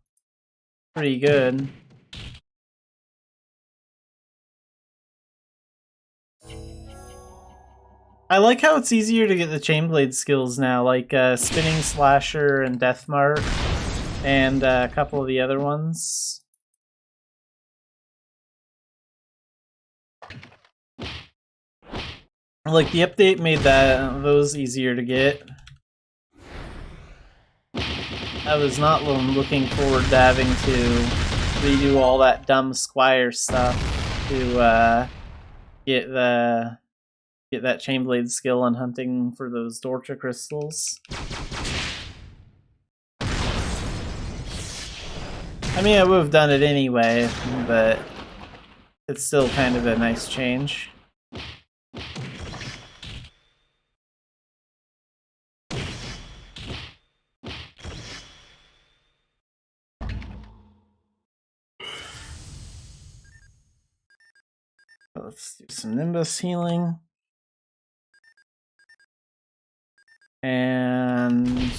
I like how it's easier to get the Chainblade skills now, like Spinning Slasher and Deathmark, and a couple of the other ones. Like the update made those easier to get. I was not looking forward to having to redo all that dumb Squire stuff to get that Chainblade skill on hunting for those Dorcha crystals. I mean, I would have done it anyway, but it's still kind of a nice change. Let's do some Nimbus healing. And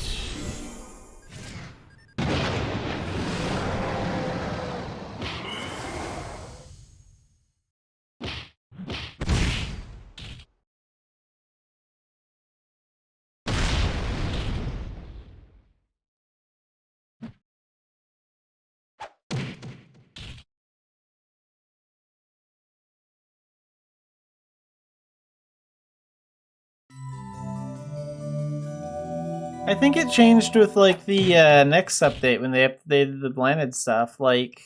I think it changed with like the next update when they updated the blended stuff. Like,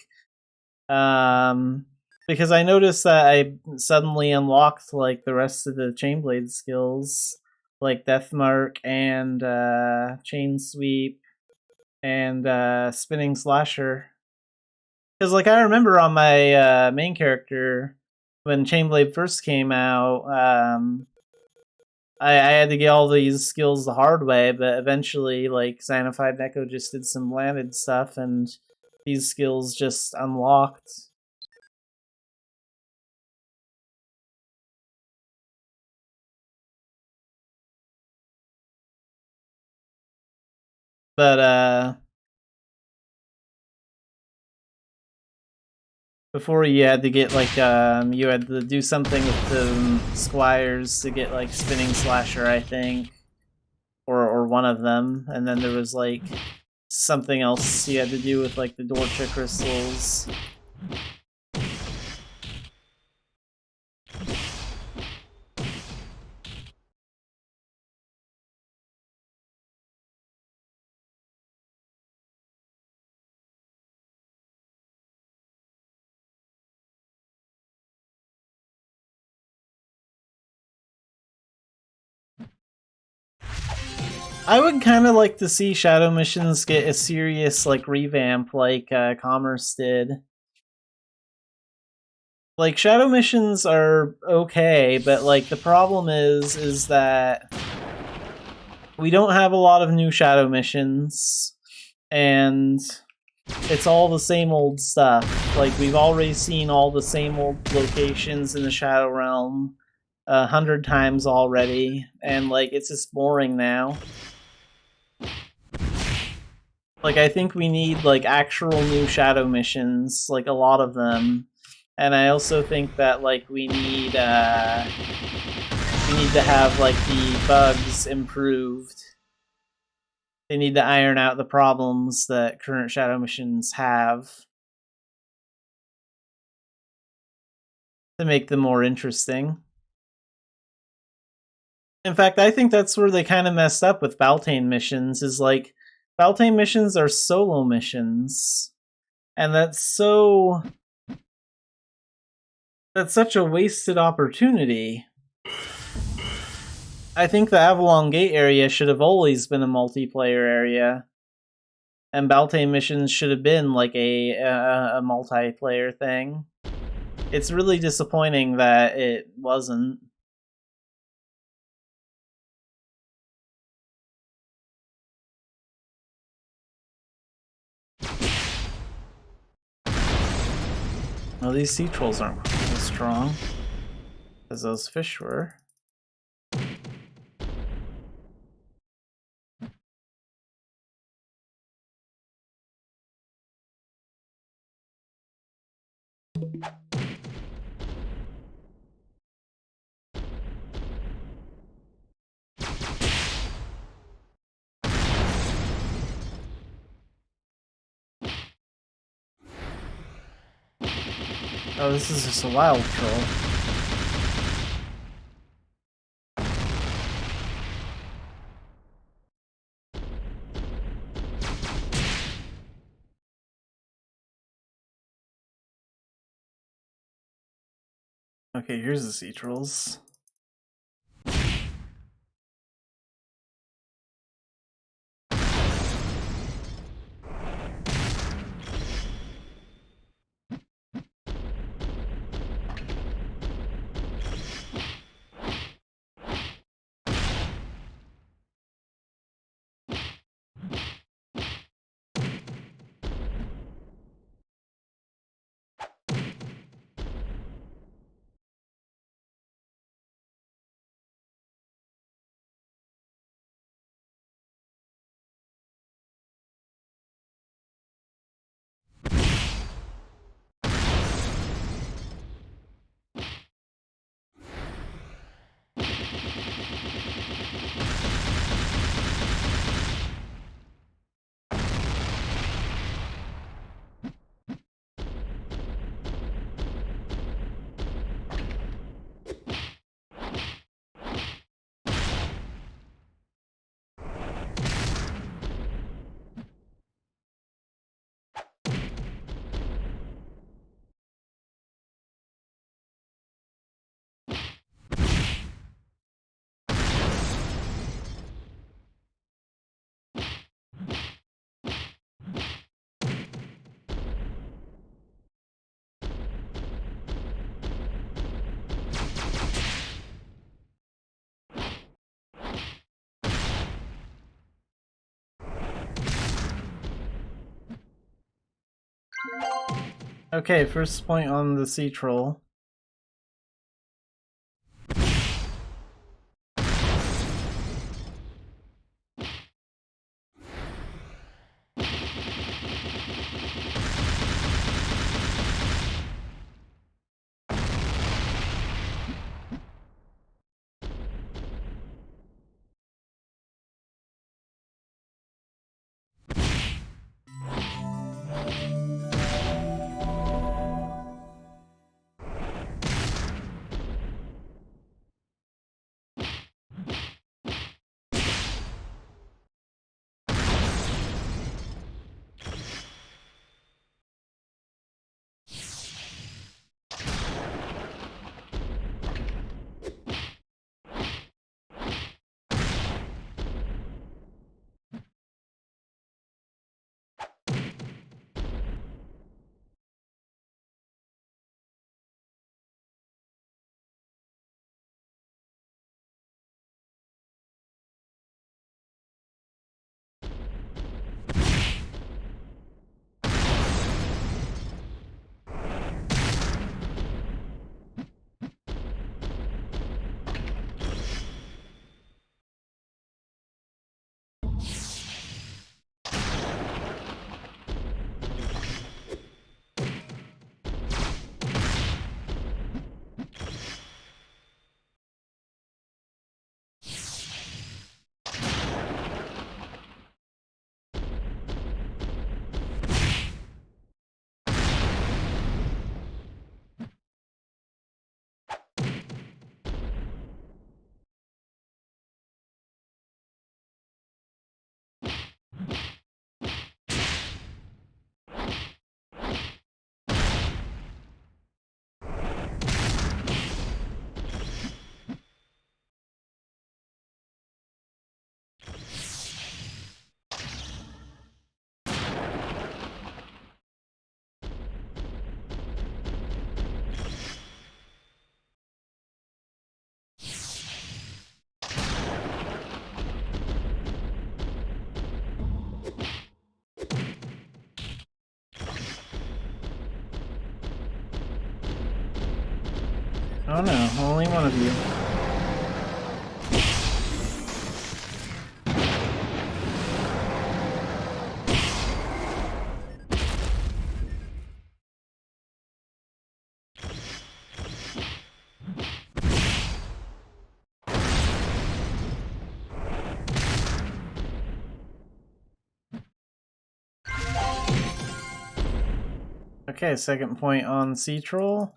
because I noticed that I suddenly unlocked like the rest of the Chainblade skills, like Deathmark and Chain Sweep and Spinning Slasher. Because like I remember on my main character when Chainblade first came out, I had to get all these skills the hard way, but eventually, like, Xanafiedneko just did some landed stuff, and these skills just unlocked. But, before you had to get, like, you had to do something with the Squires to get, like, Spinning Slasher, I think. Or one of them, and then there was, like, something else you had to do with, like, the Dorcha crystals. I would kind of like to see Shadow Missions get a serious like revamp, like Commerce did. Like Shadow Missions are okay, but like the problem is that we don't have a lot of new Shadow Missions, and it's all the same old stuff. Like we've already seen all the same old locations in the Shadow Realm 100 times already, and like it's just boring now. Like I think we need like actual new shadow missions, like a lot of them. And I also think that like we need to have like the bugs improved. They need to iron out the problems that current shadow missions have to make them more interesting. In fact, I think that's where they kind of messed up with Baltane missions is like Baltane missions are solo missions. And that's such a wasted opportunity. I think the Avalon Gate area should have always been a multiplayer area, and Baltane missions should have been like a multiplayer thing. It's really disappointing that it wasn't. Well, these sea trolls aren't as strong as those fish were. Oh, this is just a wild troll. Okay, here's the sea trolls. Okay, first point on the sea troll. Oh no, only one of you. Okay, second point on sea troll.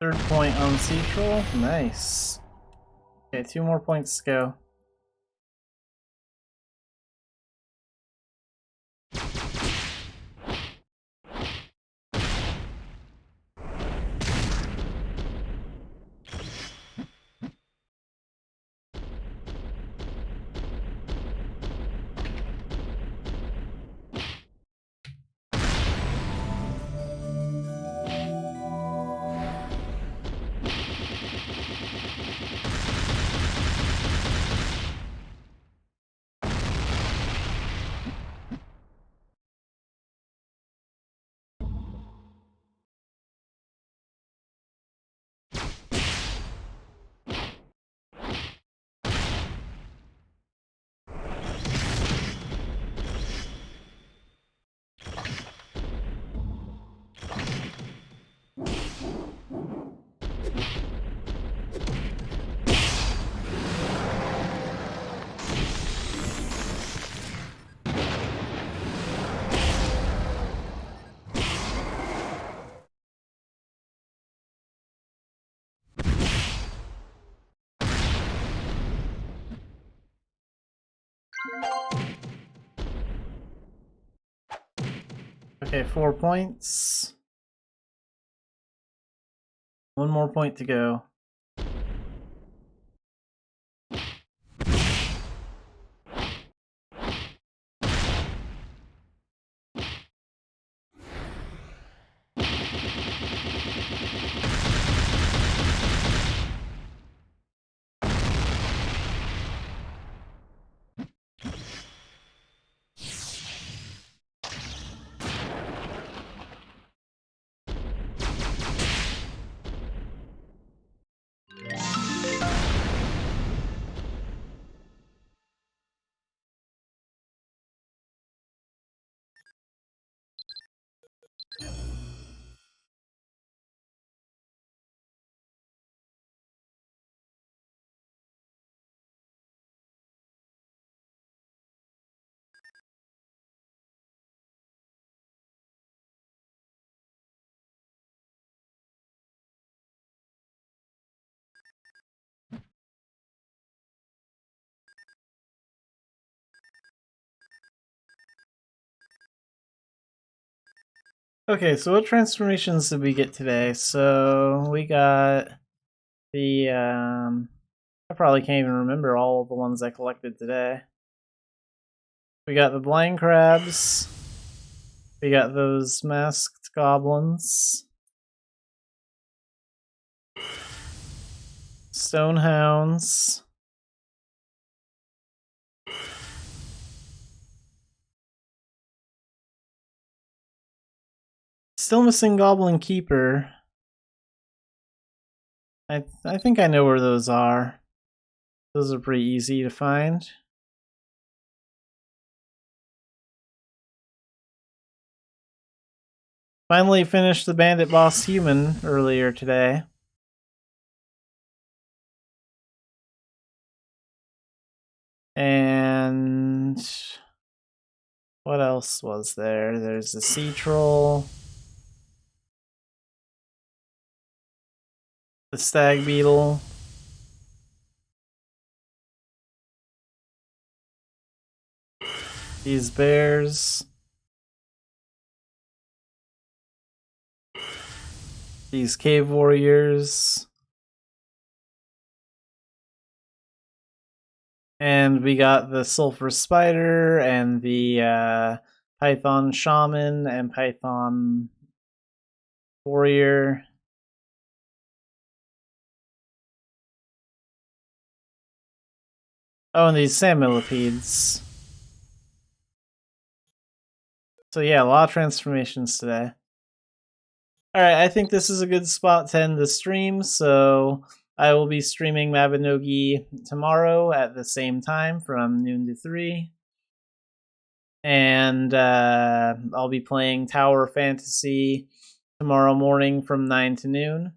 Third point on sea troll. Nice. Okay, 2 more points to go. Okay, 4 points. 1 more point to go. Okay, so what transformations did we get today? So we got the I probably can't even remember all of the ones I collected today. We got the blind crabs. We got those masked goblins. Stone hounds. Still missing Goblin Keeper. I think I know where those are. Those are pretty easy to find. Finally finished the Bandit Boss Human earlier today. And what else was there? There's the Sea Troll. The Stag Beetle. These bears. These cave warriors. And we got the Sulfur Spider and the Python Shaman and Python Warrior. Oh, and these sand millipedes. So yeah, a lot of transformations today. Alright, I think this is a good spot to end the stream, so I will be streaming Mabinogi tomorrow at the same time from noon to 3. And I'll be playing Tower Fantasy tomorrow morning from 9 to noon.